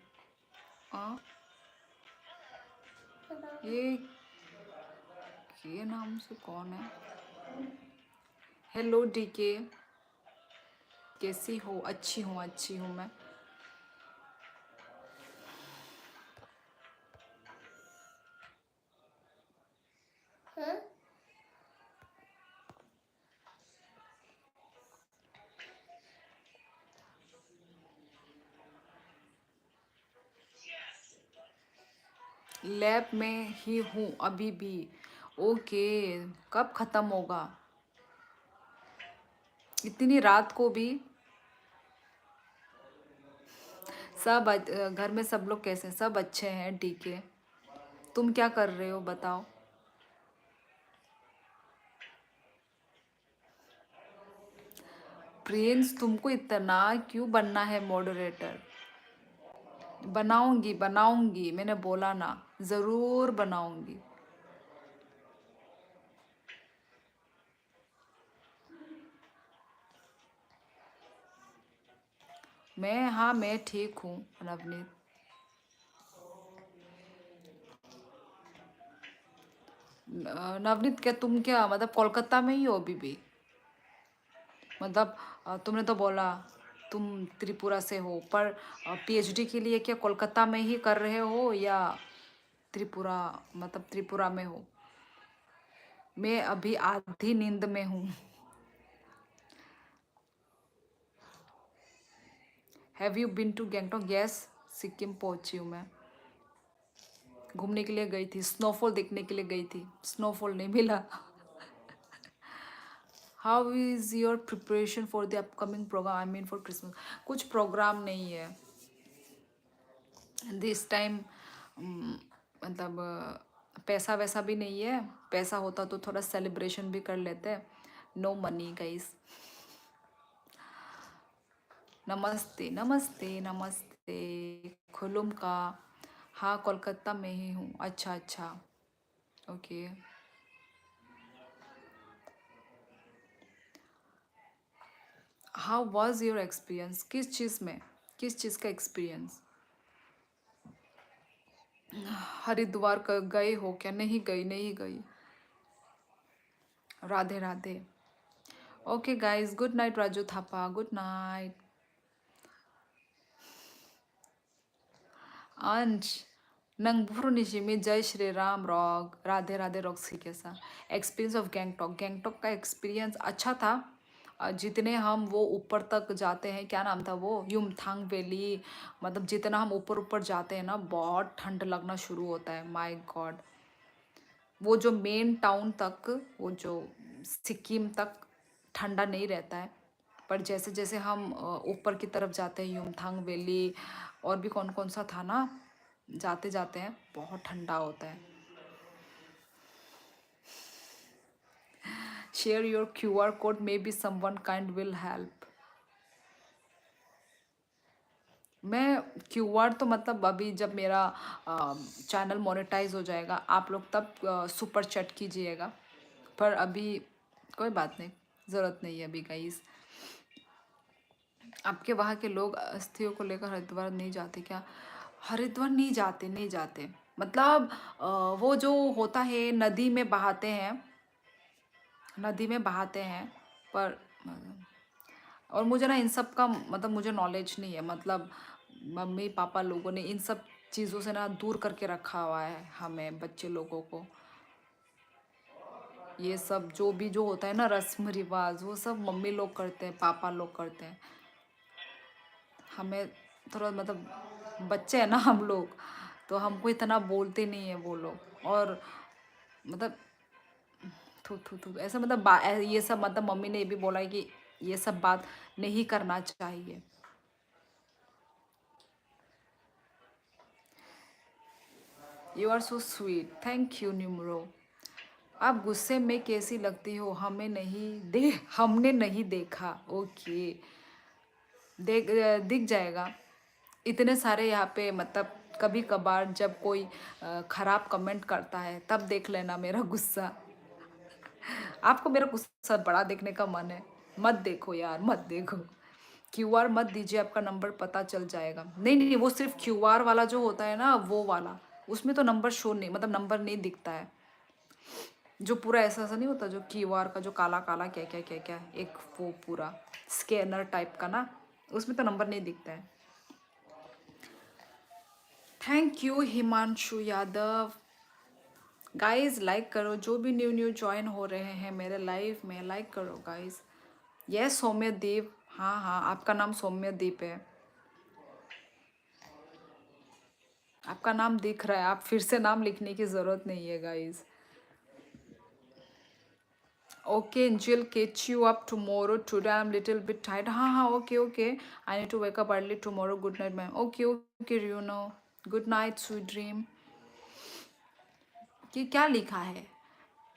ये नाम से कौन है? हेलो डीके, कैसी हो? अच्छी हूँ मैं। हाँ? लैब में ही हूँ अभी भी। ओके, कब खत्म होगा? इतनी रात को भी? सब घर में सब लोग कैसे हैं? सब अच्छे हैं, ठीक है। तुम क्या कर रहे हो बताओ? प्रिंस, तुमको इतना क्यों बनना है मॉडरेटर? बनाऊंगी बनाऊंगी, मैंने बोला ना, जरूर बनाऊंगी। हाँ मैं ठीक हूँ नवनीत। नवनीत, क्या तुम क्या मतलब कोलकाता में ही हो अभी भी? मतलब तुमने तो बोला तुम त्रिपुरा से हो, पर पीएचडी के लिए क्या कोलकाता में ही कर रहे हो या त्रिपुरा, मतलब त्रिपुरा में हो? मैं अभी आधी नींद में हूँ। Have you been to Gangtok? Yes, Sikkim पहुंची हूँ मैं। घूमने के लिए गई थी, स्नोफॉल देखने के लिए गई थी, स्नोफॉल नहीं मिला। How is your preparation for the upcoming programme, I mean for Christmas? कुछ प्रोग्राम नहीं है दिस टाइम। मतलब पैसा वैसा भी नहीं है। पैसा होता तो थोड़ा सेलिब्रेशन भी कर लेते। No money guys. नमस्ते नमस्ते नमस्ते। खुलुम का। हाँ कोलकाता में ही हूँ। अच्छा अच्छा, okay. How was your experience? किस चीज़ में, किस चीज़ का एक्सपीरियंस? हरिद्वार गए हो क्या? नहीं गई, नहीं गई। Radhe Radhe. Okay guys, good night Raju Thapa, good night. अंश नंगपुर निशिमी, जय श्री राम रॉक, राधे राधे रॉक सी के साथ। एक्सपीरियंस ऑफ गैंगटॉक, गैंगटॉक का एक्सपीरियंस अच्छा था। जितने हम वो ऊपर तक जाते हैं, क्या नाम था वो, युमथांग वैली, मतलब जितना हम ऊपर ऊपर जाते हैं ना, बहुत ठंड लगना शुरू होता है। माय गॉड, वो जो मेन टाउन तक, वो जो सिक्किम तक ठंडा नहीं रहता है। पर जैसे जैसे हम ऊपर की तरफ जाते हैं, युमथांग वैली और भी कौन कौन सा था ना, जाते जाते हैं बहुत ठंडा होता है। Share your QR code, may be someone kind will help. मैं QR तो मतलब अभी जब मेरा चैनल मोनेटाइज हो जाएगा, आप लोग तब सुपर चैट कीजिएगा। पर अभी कोई बात नहीं, ज़रूरत नहीं है अभी गाइस। आपके वहाँ के लोग अस्थियों को लेकर हरिद्वार नहीं जाते क्या? हरिद्वार नहीं जाते, नहीं जाते। मतलब वो जो होता है नदी में बहाते हैं, नदी में बहाते हैं। पर और मुझे ना इन सब का मतलब मुझे नॉलेज नहीं है। मतलब मम्मी पापा लोगों ने इन सब चीज़ों से ना दूर करके रखा हुआ है हमें बच्चे लोगों को। ये सब जो भी जो होता है ना रस्म रिवाज, वो सब मम्मी लोग करते हैं, पापा लोग करते हैं। हमें थोड़ा मतलब बच्चे हैं ना हम लोग, तो हमको इतना बोलते नहीं है वो लोग। और मतलब थू थू थू ऐसा मतलब ये सब मतलब मम्मी ने ये भी बोला है कि ये सब बात नहीं करना चाहिए। You are so sweet, thank you Nimro. आप गुस्से में कैसी लगती हो, हमने नहीं देखा। ओके, दिख जाएगा। इतने सारे यहाँ पे मतलब कभी कभार जब कोई खराब कमेंट करता है तब देख लेना मेरा गुस्सा। आपको मेरा गुस्सा बड़ा देखने का मन है, मत देखो यार, मत देखो। क्यूआर मत दीजिए, आपका नंबर पता चल जाएगा। नहीं नहीं, वो सिर्फ क्यूआर वाला जो होता है ना, वो वाला, उसमें तो नंबर शो नहीं, मतलब नंबर नहीं दिखता है। जो पूरा ऐसा ऐसा नहीं होता, जो क्यूआर का जो काला काला क्या क्या क्या क्या एक वो पूरा स्कैनर टाइप का ना, उसमें तो नंबर नहीं दिखता है। Thank you Himanshu Yadav. Guys like करो, जो भी न्यू न्यू ज्वाइन हो रहे हैं मेरे लाइव में, लाइक करो गाइस। यस सौम्यदीप, हाँ हाँ आपका नाम सौम्यदीप है, आपका नाम दिख रहा है, आप फिर से नाम लिखने की ज़रूरत नहीं है guys. Okay angel, catch you up tomorrow, today I'm little bit tired। हाँ हाँ okay okay, I need to wake up early tomorrow, good night ma'am. Okay okay Riyuno, good night sweet dream. ये क्या लिखा है,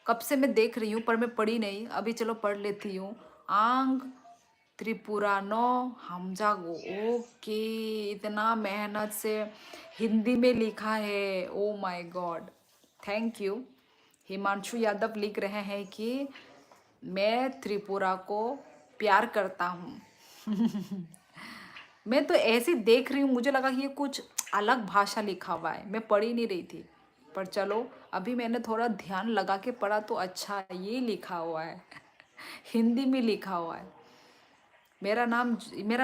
कब से मैं देख रही हूँ पर मैं पढ़ी नहीं, अभी चलो पढ़ लेती हूँ। आंग त्रिपुरानो हमजागो। ओके, इतना मेहनत से हिंदी में लिखा है, oh my God, thank you. Himanshu Yadav लिख रहे हैं कि मैं त्रिपुरा को प्यार करता हूँ। मैं तो ऐसे देख रही हूँ, मुझे लगा कि ये कुछ अलग भाषा लिखा हुआ है, मैं पढ़ ही नहीं रही थी। पर चलो अभी मैंने थोड़ा ध्यान लगा के पढ़ा तो अच्छा ये लिखा हुआ है। हिंदी में लिखा हुआ है। मेरा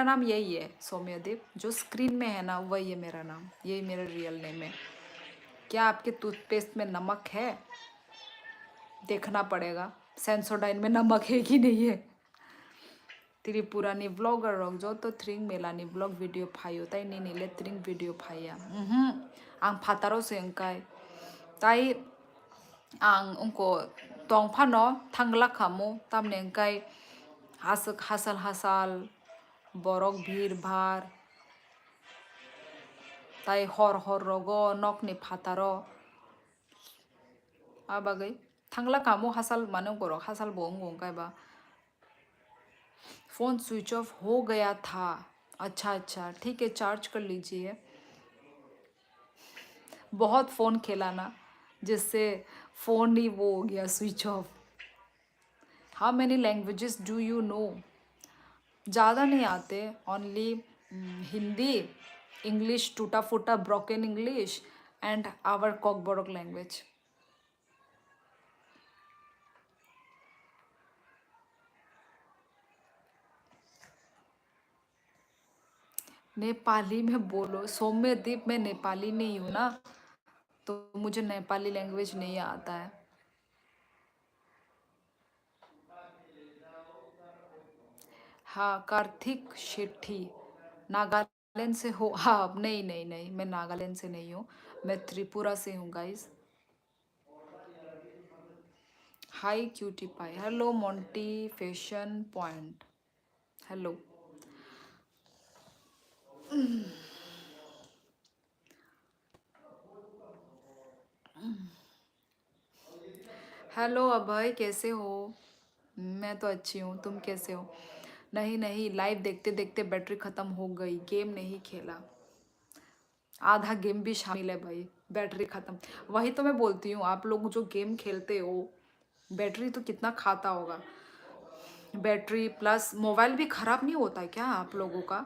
नाम यही है सौम्यदीप, जो स्क्रीन में है ना वही है मेरा नाम, यही मेरा रियल नेम है। क्या आपके टूथपेस्ट में नमक है, देखना पड़ेगा सेंसोडाइन में नमक है कि नहीं है। त्रिपुरानी ब्लॉगर रख जो तो थ्रिंग मेलानी ब्लॉग वीडियो फायो ताई नहीं ले थ्रिंग वीडियो फाया आं फातारो से अंकाय ताई आं उनको तोंफानो थांगला खामो तामने अंकाय हासल हासाल बरक भीड़ भार ताई हर हर रगो नकनि फातारो आबागै थांगला खामो हासल मानो गरक हासल बोंग अंकाय बा फ़ोन स्विच ऑफ हो गया था। अच्छा अच्छा ठीक है, चार्ज कर लीजिए। बहुत फ़ोन खेला ना, जिससे फ़ोन ही वो हो गया switch off. How many languages do you know? ज़्यादा नहीं आते, ओनली हिंदी, इंग्लिश टूटा फूटा broken English and our Kokborok language. Nepali में बोलो सौम्यदीप, मैं नेपाली नहीं हूँ ना, तो मुझे नेपाली लैंग्वेज नहीं आता है। हाँ कार्तिक शेट्टी नागालैंड से हो? हाँ नहीं नहीं नहीं, मैं नागालैंड से नहीं हूँ, मैं त्रिपुरा से हूँ guys. Hi cutie pie, hello Monty fashion point, hello. Hello Abhay, कैसे हो? मैं तो अच्छी हूँ, तुम कैसे हो? नहीं नहीं, लाइव देखते देखते बैटरी ख़त्म हो गई, गेम नहीं खेला। आधा गेम भी शामिल है भाई, बैटरी ख़त्म। वही तो मैं बोलती हूँ, आप लोग जो गेम खेलते हो बैटरी तो कितना खाता होगा। बैटरी प्लस मोबाइल भी ख़राब नहीं होता है क्या आप लोगों का?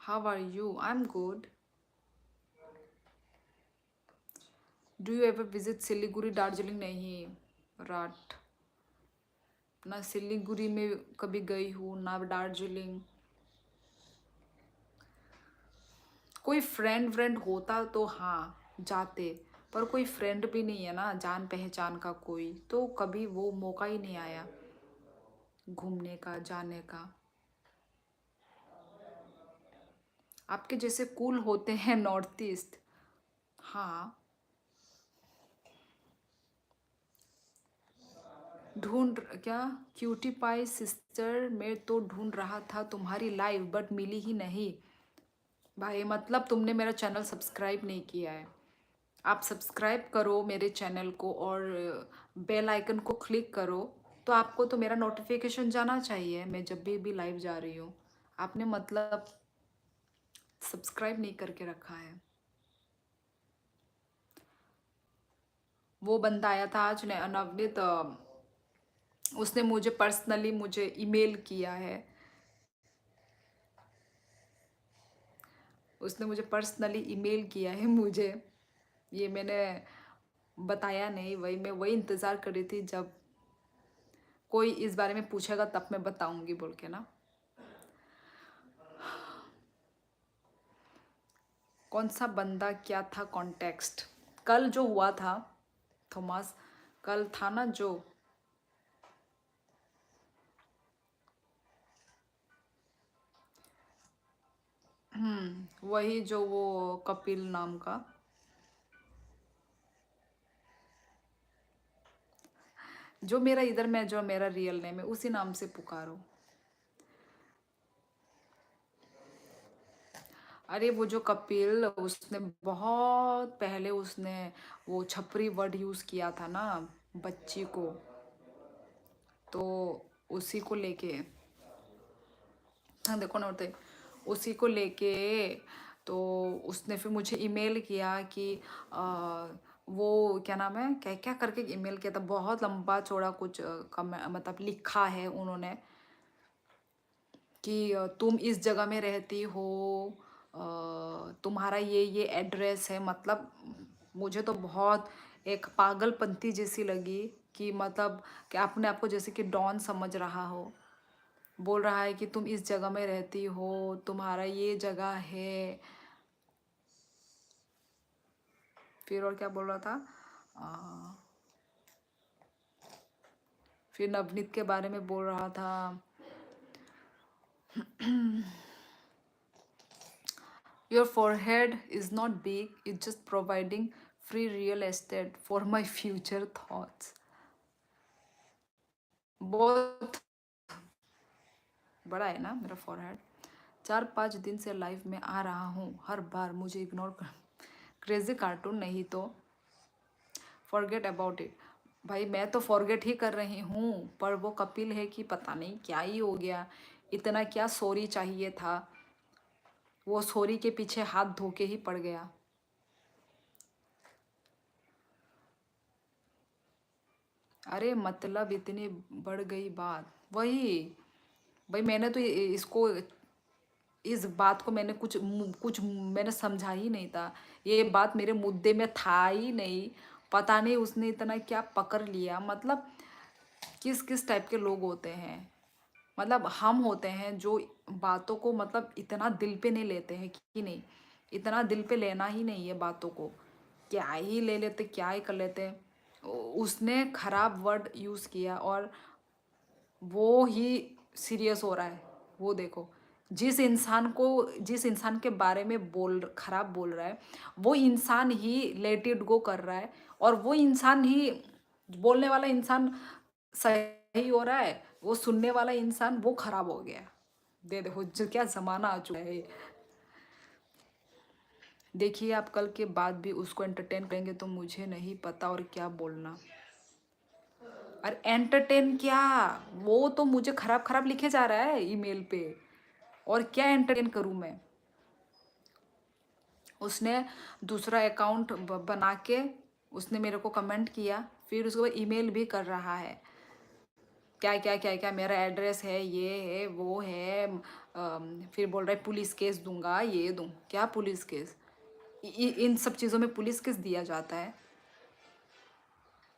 How are you? I am good. Do you ever visit Siliguri Darjeeling? नहीं राट, ना सिलीगुड़ी में कभी गई हूँ ना दार्जिलिंग। कोई फ्रेंड होता तो हाँ जाते, पर कोई फ्रेंड भी नहीं है ना जान पहचान का कोई, तो कभी वो मौका ही नहीं आया। घूमने का, जाने का। आपके जैसे कूल होते हैं नॉर्थ ईस्ट। हाँ, ढूंढ क्या? क्यूटी पाई सिस्टर, मैं तो ढूंढ रहा था तुम्हारी लाइव बट मिली ही नहीं। भाई मतलब तुमने मेरा चैनल सब्सक्राइब नहीं किया है। आप सब्सक्राइब करो मेरे चैनल को और बेल आइकन को क्लिक करो, तो आपको तो मेरा नोटिफिकेशन जाना चाहिए मैं जब भी लाइव जा रही हूँ। आपने मतलब सब्सक्राइब नहीं करके रखा है। वो बंदा आया था आज नवनीत, उसने मुझे पर्सनली मुझे ईमेल किया है। उसने मुझे पर्सनली ईमेल किया है मुझे। ये मैंने बताया नहीं, वही मैं वही इंतज़ार कर रही थी जब कोई इस बारे में पूछेगा तब मैं बताऊंगी बोल के ना। कौन सा बंदा क्या था कॉन्टेक्स्ट? कल जो हुआ था थॉमस, कल था ना जो, वही जो वो कपिल नाम का, जो मेरा इधर में जो मेरा रियल नेम है उसी नाम से पुकारो। अरे वो जो कपिल, उसने बहुत पहले उसने वो छपरी वर्ड यूज़ किया था ना बच्ची को, तो उसी को लेके, हाँ देखो ना होते, उसी को लेके तो उसने फिर मुझे ईमेल किया कि वो क्या नाम है, क्या क्या करके ईमेल किया था, बहुत लंबा चौड़ा कुछ मतलब लिखा है उन्होंने कि तुम इस जगह में रहती हो, तुम्हारा ये एड्रेस है। मतलब मुझे तो बहुत एक पागलपंती जैसी लगी कि मतलब कि अपने आप को जैसे कि डॉन समझ रहा हो। बोल रहा है कि तुम इस जगह में रहती हो, तुम्हारा ये जगह है। फिर और क्या बोल रहा था, आ, फिर नवनीत के बारे में बोल रहा था। Your forehead is not big, it's just providing free real estate for my future thoughts। बहुत बड़ा है ना मेरा forehead। 4-5 दिन से लाइव में आ रहा हूँ, हर बार मुझे इग्नोर कर। क्रेजी कार्टून नहीं तो फॉरगेट अबाउट इट। भाई मैं तो फॉरगेट ही कर रही हूँ, पर वो कपिल है कि पता नहीं क्या ही हो गया, इतना क्या सॉरी चाहिए था, वो सॉरी के पीछे हाथ धो के ही पड़ गया। अरे मतलब इतनी बढ़ गई बात, वही भाई मैंने तो इसको, इस बात को मैंने कुछ मैंने समझा ही नहीं था, ये बात मेरे मुद्दे में था ही नहीं। पता नहीं उसने इतना क्या पकड़ लिया, मतलब किस किस टाइप के लोग होते हैं। मतलब हम होते हैं जो बातों को मतलब इतना दिल पे नहीं लेते हैं कि नहीं, इतना दिल पे लेना ही नहीं है बातों को, क्या ही ले लेते क्या ही कर लेते। उसने खराब वर्ड यूज़ किया और वो ही सीरियस हो रहा है। वो देखो, जिस इंसान के बारे में खराब बोल रहा है, वो इंसान ही लेट इट गो कर रहा है, और वो इंसान ही, बोलने वाला इंसान सही हो रहा है, वो सुनने वाला इंसान वो खराब हो गया। दे देखो जो क्या जमाना आ चुका है। देखिए आप कल के बाद भी उसको एंटरटेन करेंगे तो मुझे नहीं पता और क्या बोलना। और एंटरटेन क्या, वो तो मुझे खराब खराब लिखे जा रहा है ईमेल पे, और क्या एंटरटेन करूं मैं। उसने दूसरा अकाउंट बना के उसने मेरे को कमेंट किया, फिर उसके बाद ईमेल भी कर रहा है, क्या क्या क्या क्या मेरा एड्रेस है, ये है वो है। फिर बोल रहा है पुलिस केस दूंगा, ये दूं क्या पुलिस केस, इन सब चीज़ों में पुलिस केस दिया जाता है?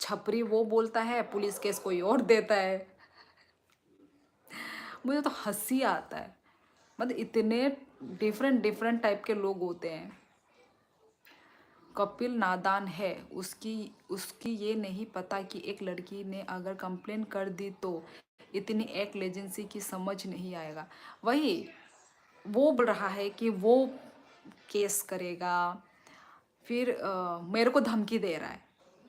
छपरी वो बोलता है, पुलिस केस कोई और देता है। मुझे तो हंसी आता है, मतलब इतने डिफरेंट डिफरेंट टाइप के लोग होते हैं। कपिल नादान है, उसकी उसकी ये नहीं पता कि एक लड़की ने अगर कंप्लेन कर दी तो इतनी एक लेजेंसी की समझ नहीं आएगा। वही वो बोल रहा है कि वो केस करेगा, फिर मेरे को धमकी दे रहा है।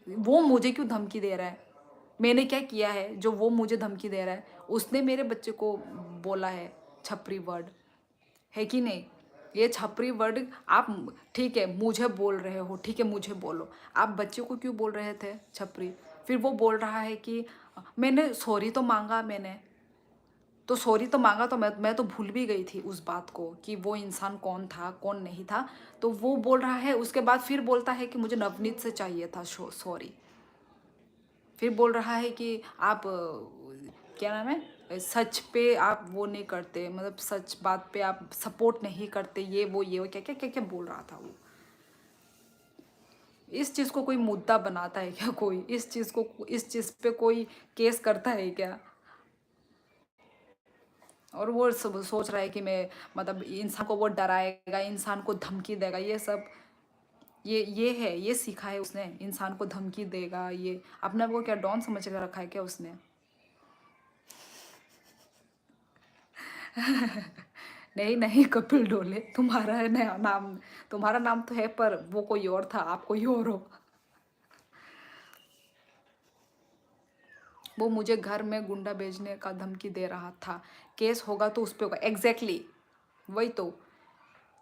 वो मुझे क्यों धमकी दे रहा है? मैंने क्या किया है जो वो मुझे धमकी दे रहा है? उसने मेरे बच्चे को बोला है छपरी वर्ड, है कि नहीं? ये छपरी वर्ड आप, ठीक है मुझे बोल रहे हो, ठीक है मुझे बोलो, आप बच्चे को क्यों बोल रहे थे छपरी? फिर वो बोल रहा है कि मैंने सॉरी तो मांगा, मैंने तो सॉरी तो मांगा, तो मैं तो भूल भी गई थी उस बात को कि वो इंसान कौन था कौन नहीं था। तो वो बोल रहा है, उसके बाद फिर बोलता है कि मुझे नवनीत से चाहिए था सॉरी। फिर बोल रहा है कि आप क्या नाम है, सच पे आप वो नहीं करते, मतलब सच बात पे आप सपोर्ट नहीं करते, ये वो क्या क्या क्या क्या बोल रहा था वो। इस चीज़ को कोई मुद्दा बनाता है क्या? कोई इस चीज़ पे कोई केस करता है क्या? और वो सब सोच रहा है कि मैं, मतलब इंसान को वो डराएगा, इंसान को धमकी देगा, ये सब ये है, ये सीखा है उसने, इंसान को धमकी देगा। ये अपने आप को क्या डॉन समझ कर रखा है क्या उसने? नहीं नहीं कपिल डोले, तुम्हारा है नया नाम, तुम्हारा नाम तो है पर वो कोई और था, आप कोई और हो। वो मुझे घर में गुंडा भेजने का धमकी दे रहा था, केस होगा तो उस पे होगा। एग्जैक्टली वही तो,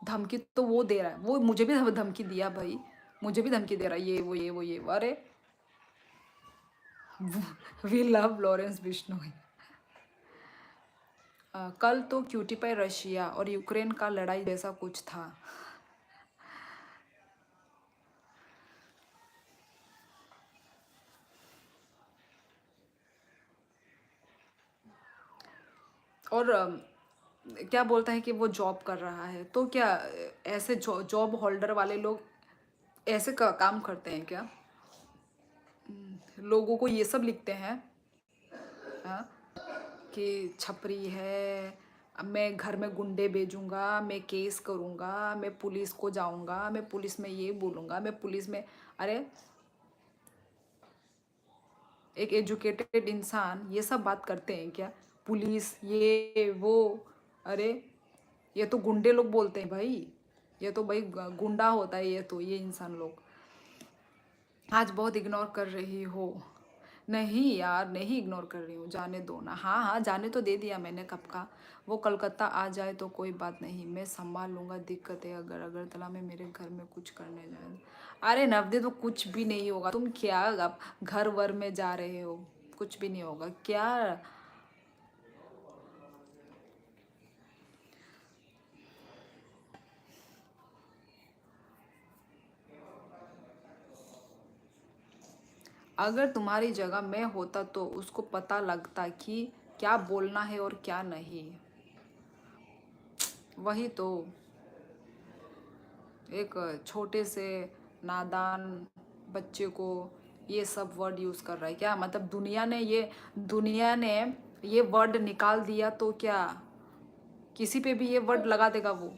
धमकी तो वो दे रहा है, वो मुझे भी धमकी दिया भाई, मुझे भी धमकी दे रहा है, ये वो अरे वी लव लॉरेंस बिश्नोई। कल तो क्यूटी पाई रशिया और यूक्रेन का लड़ाई जैसा कुछ था। और क्या बोलता है कि वो जॉब कर रहा है, तो क्या ऐसे जॉब होल्डर वाले लोग ऐसे काम करते हैं क्या? लोगों को ये सब लिखते हैं, हाँ, कि छपरी है, अब मैं घर में गुंडे भेजूंगा, मैं केस करूंगा, मैं पुलिस को जाऊंगा, मैं पुलिस में ये बोलूंगा, मैं पुलिस में। अरे एक एजुकेटेड इंसान ये सब बात करते हैं क्या? पुलिस ये वो, अरे ये तो गुंडे लोग बोलते हैं भाई, ये तो भाई गुंडा होता है, ये इंसान लोग। आज बहुत इग्नोर कर रही हो? नहीं यार, नहीं इग्नोर कर रही हूँ, जाने दो ना। हाँ हाँ, जाने तो दे दिया मैंने कब का। वो कलकत्ता आ जाए तो कोई बात नहीं, मैं संभाल लूँगा। दिक्कत है अगर अगरतला में मेरे घर में कुछ करने जाए। अरे नवदीप, तो कुछ भी नहीं होगा, तुम क्या अब घर वर में जा रहे हो? कुछ भी नहीं होगा क्या? अगर तुम्हारी जगह मैं होता तो उसको पता लगता कि क्या बोलना है और क्या नहीं। वही तो, एक छोटे से नादान बच्चे को ये सब वर्ड यूज़ कर रहा है क्या? मतलब दुनिया ने ये वर्ड निकाल दिया तो क्या किसी पे भी ये वर्ड लगा देगा वो?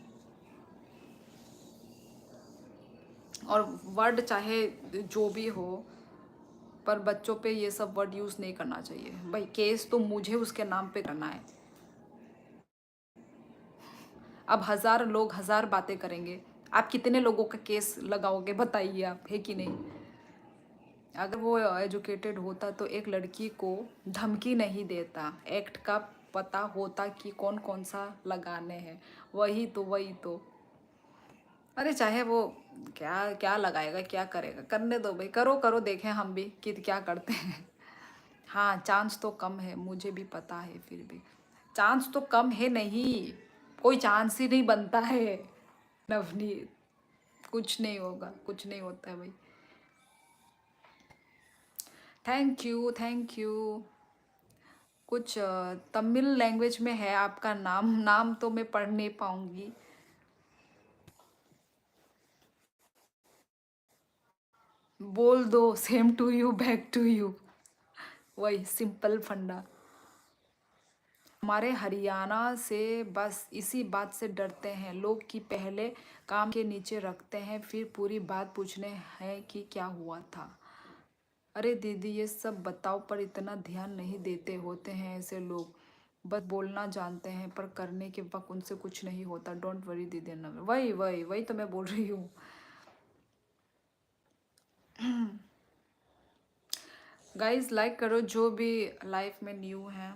और वर्ड चाहे जो भी हो, पर बच्चों पे ये सब वर्ड यूज़ नहीं करना चाहिए भाई। केस तो मुझे उसके नाम पे करना है। अब 1000 लोग 1000 बातें करेंगे, आप कितने लोगों का केस लगाओगे बताइए आप, है कि नहीं? अगर वो एजुकेटेड होता तो एक लड़की को धमकी नहीं देता, एक्ट का पता होता कि कौन कौन सा लगाने हैं। वही तो अरे चाहे वो क्या क्या लगाएगा, क्या करेगा, करने दो भाई, करो करो, देखें हम भी कि क्या करते हैं। हाँ चांस तो कम है, मुझे भी पता है, फिर भी चांस तो कम है, नहीं कोई चांस ही नहीं बनता है नवनीत। कुछ नहीं होगा, कुछ नहीं होता है भाई। Thank you thank you. कुछ तमिल लैंग्वेज में है आपका नाम, नाम तो मैं पढ़ नहीं पाऊंगी। बोल दो same to you, back to you, वही सिंपल फंडा। हमारे हरियाणा से बस इसी बात से डरते हैं लोग कि पहले काम के नीचे रखते हैं, फिर पूरी बात पूछने हैं कि क्या हुआ था। अरे दीदी ये सब बताओ, पर इतना ध्यान नहीं देते, होते हैं ऐसे लोग, बस बोलना जानते हैं पर करने के वक्त उनसे कुछ नहीं होता। डोंट वरी दीदी ना, वही वही वही तो मैं बोल रही हूँ। गाइस लाइक करो जो भी लाइफ में न्यू है।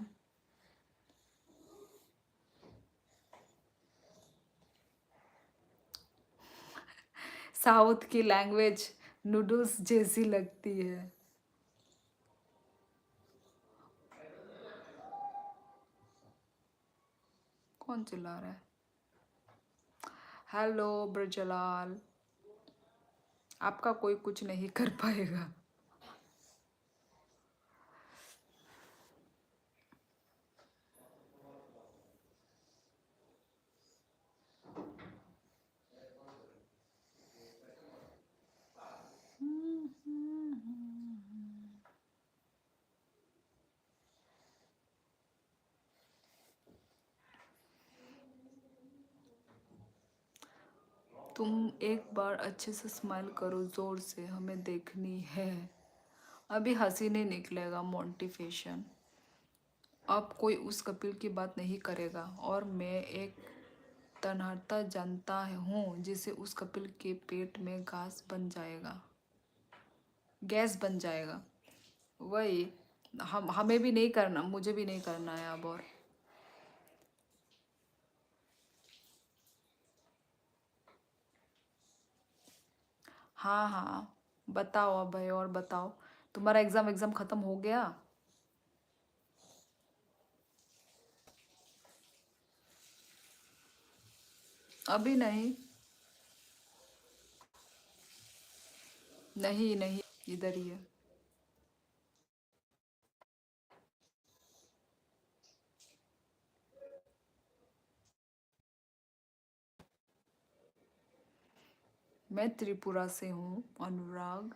साउथ की लैंग्वेज नूडल्स जैसी लगती है। कौन चिल्ला रहा है? हेलो ब्रजलाल, आपका कोई कुछ नहीं कर पाएगा। तुम एक बार अच्छे से स्माइल करो जोर से, हमें देखनी है। अभी हंसी नहीं निकलेगा मोटिवेशन। अब कोई उस कपिल की बात नहीं करेगा, और मैं एक तन्हाता जानता हूँ जिसे उस कपिल के पेट में गैस बन जाएगा। वही, हम हमें भी नहीं करना, मुझे भी नहीं करना है अब। और हाँ हाँ, बताओ अब भाई, और बताओ, तुम्हारा एग्ज़ाम एग्ज़ाम ख़त्म हो गया? अभी नहीं। नहीं नहीं, इधर ही है। मैं त्रिपुरा से हूँ अनुराग।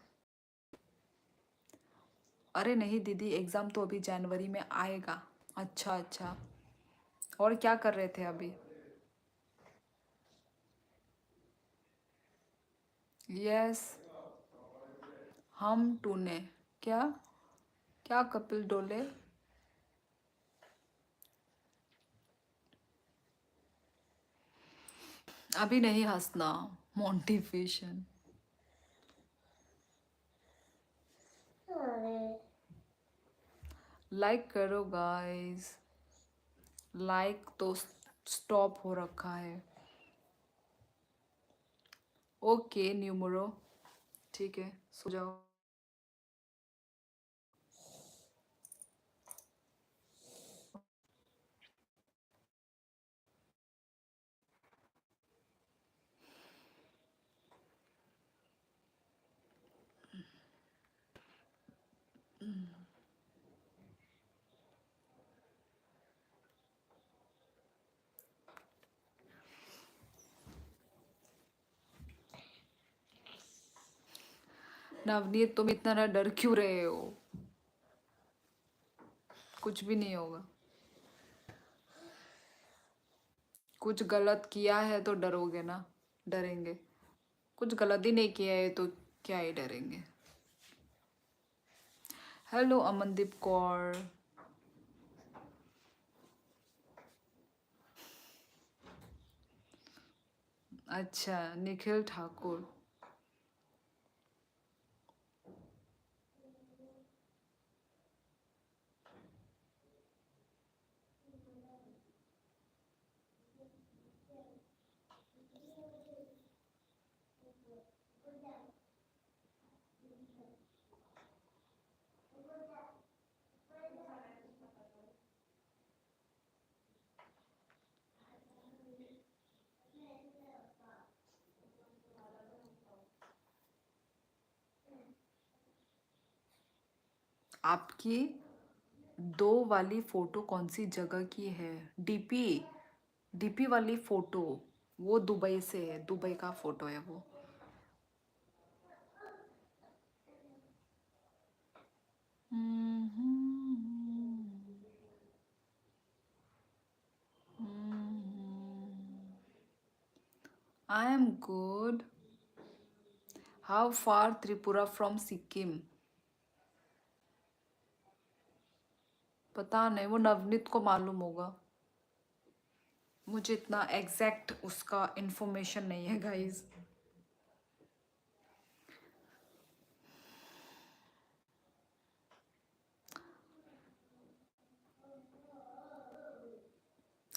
अरे नहीं दीदी, एग्ज़ाम तो अभी जनवरी में आएगा। अच्छा अच्छा, और क्या कर रहे थे अभी? यस, हम टूने। क्या? क्या कपिल डोले? अभी नहीं हंसना, मोटिवेशन। अरे लाइक करो गाइस, लाइक तो स्टॉप हो रखा है। ओके न्यूमरो, ठीक है, सो जाओ। नवनीत तुम इतना डर क्यों रहे हो? कुछ भी नहीं होगा। कुछ गलत किया है तो डरोगे ना, डरेंगे। कुछ गलत ही नहीं किया है तो क्या ही डरेंगे। हेलो अमनदीप कौर। अच्छा, निखिल ठाकुर। आपकी दो वाली फोटो कौन सी जगह की है? डीपी, डीपी वाली फोटो वो दुबई से है, दुबई का फोटो है वो। आई am good. How far Tripura from Sikkim? पता नहीं, वो नवनीत को मालूम होगा। मुझे इतना एग्जैक्ट उसका इंफॉर्मेशन नहीं है गाइस।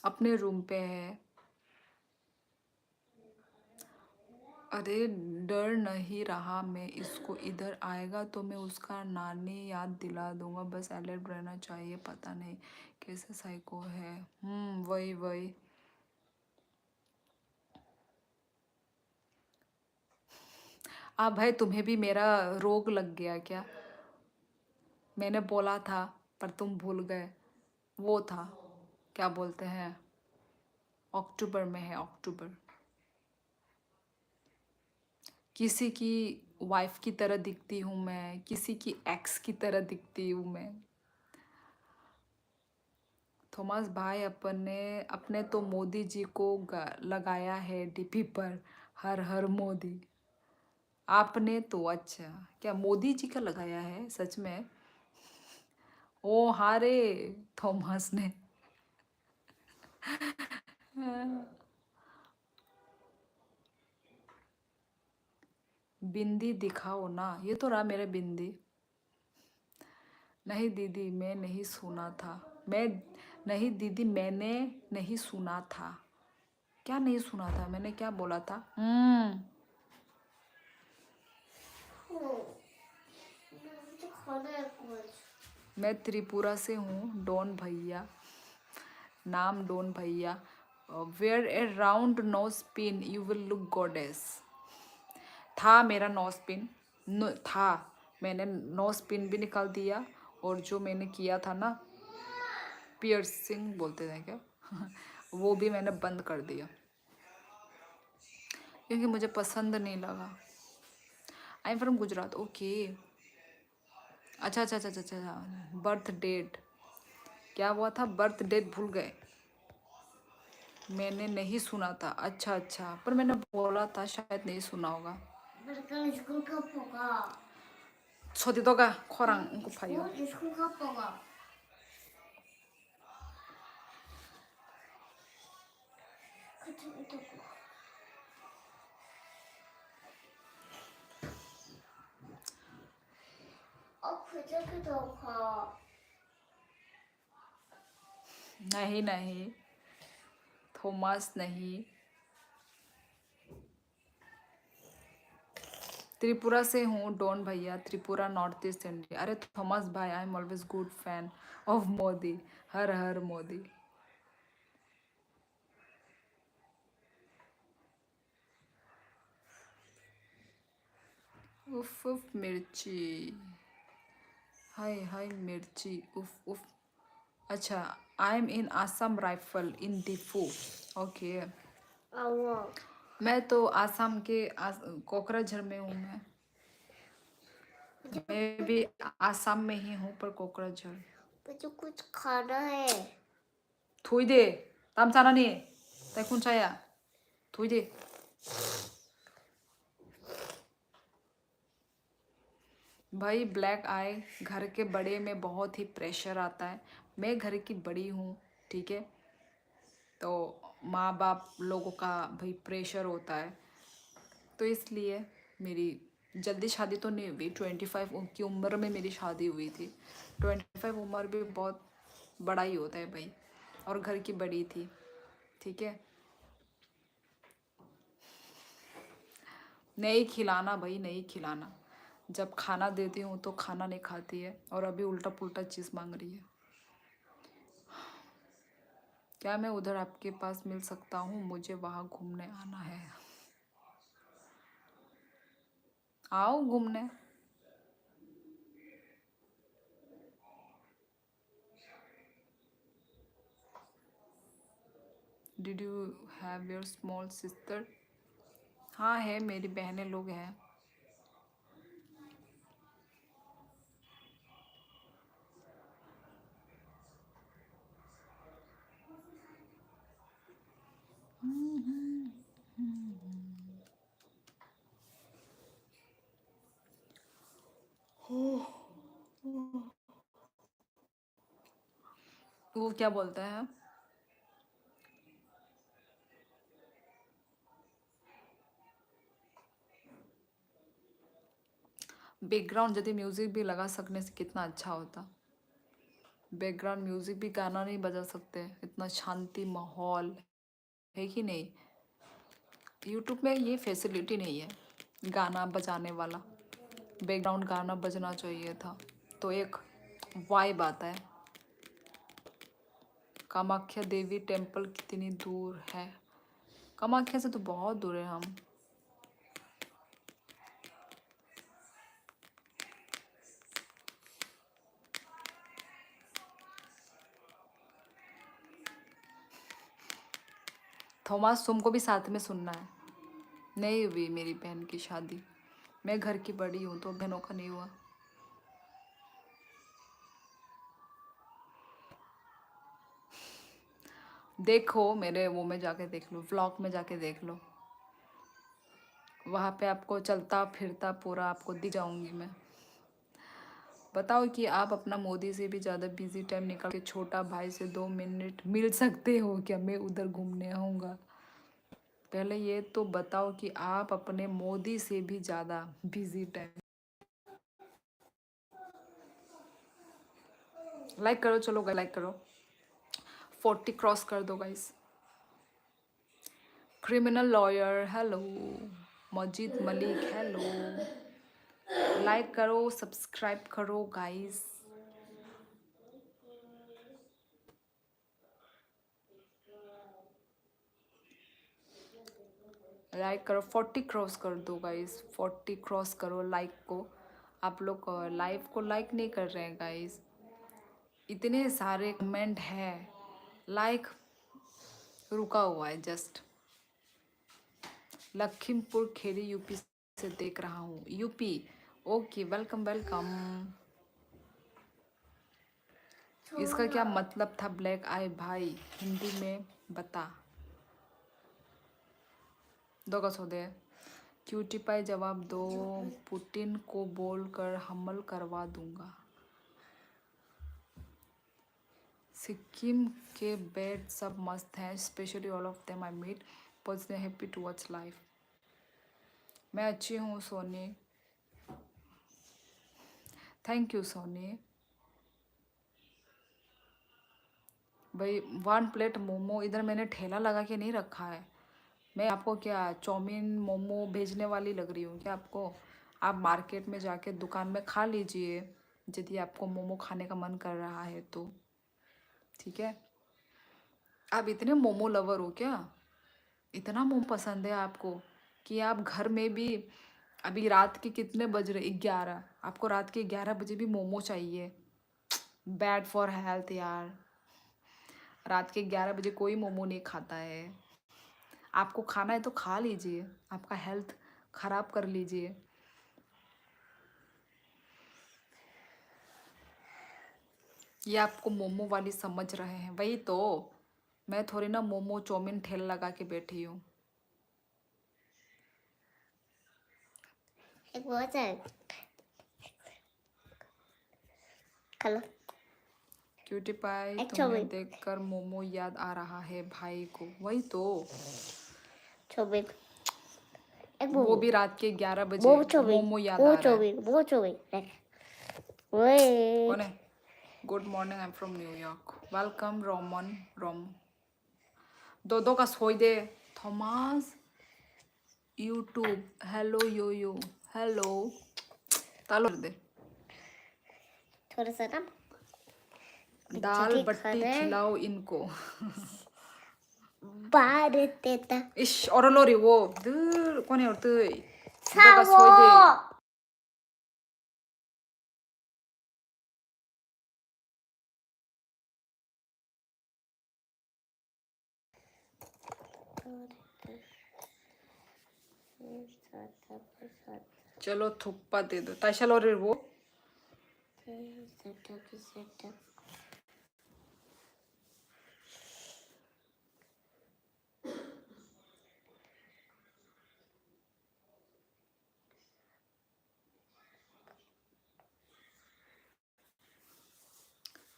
अपने रूम पे है। अरे डर नहीं रहा मैं इसको, इधर आएगा तो मैं उसका नानी याद दिला दूंगा, बस अलर्ट रहना चाहिए। पता नहीं कैसे साइको है। वही वही। भाई तुम्हें भी मेरा रोग लग गया क्या? मैंने बोला था पर तुम भूल गए। वो था, क्या बोलते हैं, अक्टूबर में है, अक्टूबर। किसी की वाइफ की तरह दिखती हूँ मैं, किसी की एक्स की तरह दिखती हूँ मैं। थॉमस भाई अपने अपने तो मोदी जी को लगाया है डीपी पर, हर हर मोदी। आपने तो अच्छा, क्या मोदी जी का लगाया है सच में? ओ हारे, थॉमस ने। बिंदी दिखाओ ना, ये तो रहा मेरा बिंदी। नहीं दीदी मैं नहीं सुना था। मैं नहीं दीदी मैंने नहीं सुना था। क्या नहीं सुना था? मैंने क्या बोला था? मुझे खाना है कुछ। मैं त्रिपुरा से हूँ, डॉन भैया। नाम डॉन भैया। Wear a round nose pin you will look goddess. था मेरा नोज पिन, था। मैंने नोज पिन भी निकाल दिया, और जो मैंने किया था ना, पियर्सिंग बोलते थे क्या, वो भी मैंने बंद कर दिया क्योंकि मुझे पसंद नहीं लगा। I am from Gujarat, okay. अच्छा अच्छा अच्छा अच्छा अच्छा। बर्थ डेट क्या हुआ था? बर्थ डेट भूल गए? मैंने नहीं सुना था। अच्छा अच्छा, पर मैंने बोला था, शायद नहीं सुना होगा। मेरे कल स्कूल कब होगा? छोटी का खोरांग उनको फाइयो। स्कूल कब होगा? कुछ नहीं तो अब खुद के धोखा। नहीं नहीं, थॉमस नहीं। त्रिपुरा से हूँ डॉन भैया, त्रिपुरा नॉर्थ ईस्ट इंडिया। अरे थॉमस भाई, I am always good fan of Modi, हर हर मोदी। उफ उफ मिर्ची, हाय हाय मिर्ची, उफ उफ। अच्छा, I am in Assam rifle in Diphu, okay. आओ मैं तो आसाम के कोकराझार में हूँ मैं भी आसाम में ही हूँ, पर कोकराझार। मुझे कुछ खाना है। थोई दे, ताम चाना नहीं तैकुन चाया, थोई दे। भाई ब्लैक आई, घर के बड़े में बहुत ही प्रेशर आता है। मैं घर की बड़ी हूँ, ठीक है, तो माँ बाप लोगों का भाई प्रेशर होता है, तो इसलिए मेरी जल्दी शादी तो नहीं हुई। 25 की उम्र में मेरी शादी हुई थी। 25 उम्र भी बहुत बड़ा ही होता है भाई, और घर की बड़ी थी, ठीक है। नहीं खिलाना भाई, नहीं खिलाना। जब खाना देती हूँ तो खाना नहीं खाती है, और अभी उल्टा पुल्टा चीज़ मांग रही है। क्या मैं उधर आपके पास मिल सकता हूँ? मुझे वहाँ घूमने आना है। आओ घूमने। Did you have your small sister? हाँ है, मेरी बहनें लोग हैं। वो क्या बोलते हैं, बैकग्राउंड यदि म्यूजिक भी लगा सकने से कितना अच्छा होता। बैकग्राउंड म्यूजिक भी गाना नहीं बजा सकते, इतना शांति माहौल है कि नहीं। यूट्यूब में ये फैसिलिटी नहीं है गाना बजाने वाला, बैकग्राउंड गाना बजना चाहिए था तो एक वाइब आता है। कामाख्या देवी टेम्पल कितनी दूर है? कामाख्या से तो बहुत दूर है हम। थॉमस तुमको भी साथ में सुनना है। नहीं हुई मेरी बहन की शादी, मैं घर की बड़ी हूँ तो बहनों का नहीं हुआ। देखो मेरे वो में जाके देख लो, व्लॉग में जाके देख लो, वहाँ पे आपको चलता फिरता पूरा आपको दिख जाऊंगी मैं। बताओ कि आप अपना मोदी से भी ज़्यादा बिजी टाइम निकाल के छोटा भाई से 2 मिनट मिल सकते हो क्या? मैं उधर घूमने आऊँगा। पहले ये तो बताओ कि आप अपने मोदी से भी ज़्यादा बिजी टाइम। लाइक करो, चलो लाइक करो, 40 क्रॉस कर दो गाइस। क्रिमिनल लॉयर हेलो, मजीद मलिक हेलो, लाइक करो सब्सक्राइब करो गाइस। लाइक करो, 40 क्रॉस कर दो गाइस, 40 क्रॉस करो लाइक को। आप लोग लाइव को लाइक नहीं कर रहे हैं गाइस, इतने सारे कमेंट है, लाइक रुका हुआ है जस्ट। लखीमपुर खेरी यूपी से देख रहा हूँ, यूपी ओके, वेलकम वेलकम। इसका क्या मतलब था ब्लैक आई भाई, हिंदी में बता दो का सौदे। क्यूटी पाई जवाब दो, पुतिन को बोल कर हमल करवा दूंगा। सिक्किम के बेड सब मस्त हैं, specially all of them I meet, personally happy to watch life. मैं अच्छी हूँ सोनी, थैंक यू सोनी। भाई 1 प्लेट मोमो, इधर मैंने ठेला लगा के नहीं रखा है। मैं आपको क्या चाउमीन मोमो भेजने वाली लग रही हूँ क्या आपको? आप मार्केट में जाके दुकान में खा लीजिए यदि आपको मोमो खाने का मन कर रहा है तो, ठीक है। आप इतने मोमो लवर हो क्या? इतना मोमो पसंद है आपको कि आप घर में भी, अभी रात के कितने बज रहे, 11, आपको रात के 11 बजे भी मोमो चाहिए? बैड फॉर हेल्थ यार, रात के 11 बजे कोई मोमो नहीं खाता है। आपको खाना है तो खा लीजिए, आपका हेल्थ खराब कर लीजिए। ये आपको मोमो वाली समझ रहे हैं, वही तो। मैं थोड़ी ना मोमो चाउमीन ठेला लगा के बैठी हूँ। एक बहुत है कल क्यूटी पाई एक तुम्हें चाउमीन देखकर मोमो याद आ रहा है भाई को, वही तो। चाउमीन एक वो मोमो भी रात के 11 बजे वो चाउमीन मोमो याद वो आ रहा है। चाउमीन वो चाउमीन कौन वेट है? Good morning, I am from New York, welcome Roman रोम। दो का सोई दे थॉमस। यूट्यूब हेलो यो यो हेलो, तालो दे। थोड़ा सा ना दाल चिकन बट्टी खाना खिलाओ इनको। बाहर देता इश और लोरी वो दूर कौन है और तू दो का सावो सोई दे। चलो थुप्पा दे दो ताशा लोरी वो।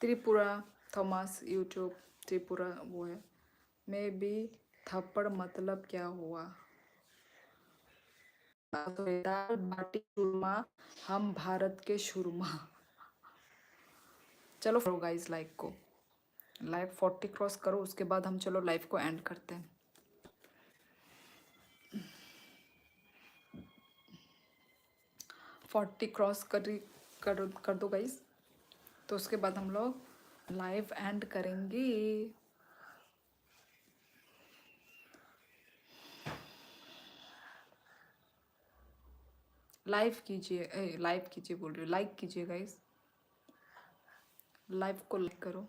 त्रिपुरा थॉमस यूट्यूब त्रिपुरा वो है। मैं भी थप्पड़ मतलब क्या हुआ? तो दाल बाटी चूरमा, हम भारत के शुरमा। चलो करो गाइस लाइक को, लाइव 40 क्रॉस करो, उसके बाद हम चलो लाइव को एंड करते हैं। 40 क्रॉस कर दो गाइस, तो उसके बाद हम लोग लाइव एंड करेंगे। लाइव कीजिए बोल रही हूँ, लाइक कीजिए गाइस, लाइव को लाइक करो।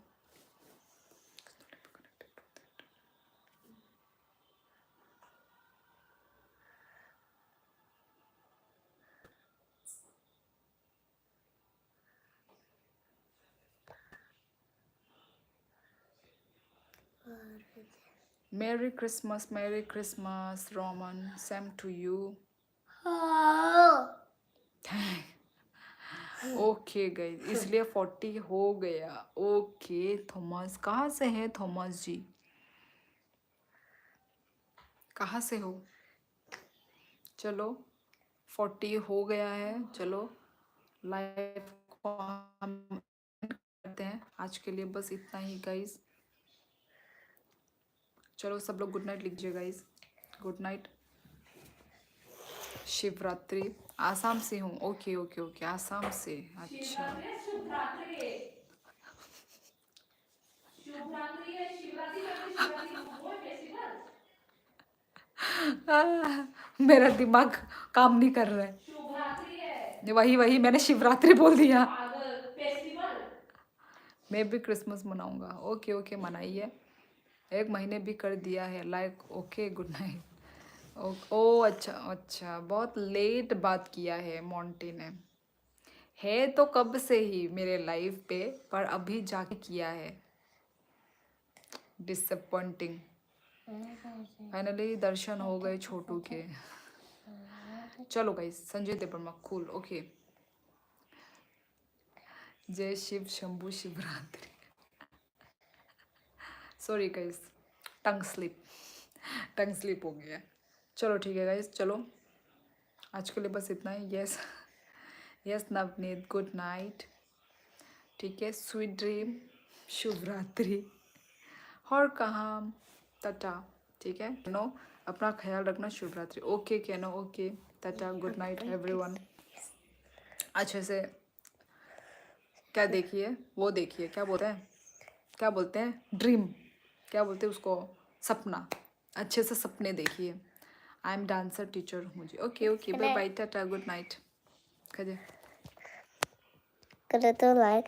Merry Christmas Roman, same to you. Okay guys, इसलिए 40 हो गया। ओके थॉमस, कहाँ से है थॉमस जी, कहाँ से हो? चलो 40 हो गया है, चलो लाइव को हम करते हैं। आज के लिए बस इतना ही गाइस। चलो सब लोग गुड नाइट लिखिए guys, good night. Shivratri, Assam से हूँ। ओके ओके ओके, आसाम से, अच्छा। मेरा दिमाग काम नहीं कर रहा है। वही वही मैंने शिवरात्रि बोल दिया। मैं भी क्रिसमस मनाऊंगा। ओके ओके मनाइए, 1 महीने भी कर दिया है लाइक। Okay good night. ओ अच्छा अच्छा, बहुत लेट बात किया है मोंटी ने, है तो कब से ही मेरे लाइफ पे, पर अभी जाके किया है। डिसअपॉइंटिंग। फाइनली दर्शन हो गए छोटू के। चलो guys, Sanjay Debbarma cool. Okay, Jai Shiv Shambhu Shivratri. Sorry guys, tongue slip हो गया। चलो ठीक है गाइस, चलो आज के लिए बस इतना ही। Yes yes Navneet, good night. ठीक है, स्वीट ड्रीम, शुभ रात्रि, और कहाँ टाटा। ठीक है नो, अपना ख्याल रखना, शुभ रात्रि। Okay canoe, okay Tata, good night everyone. अच्छे से क्या देखिए, वो देखिए, क्या बोलते हैं ड्रीम, क्या बोलते हैं उसको, सपना। अच्छे से सपने देखिए। आई एम डांसर टीचर हूँ जी। Okay okay, bye bye, tata, good night. करे तो लाइक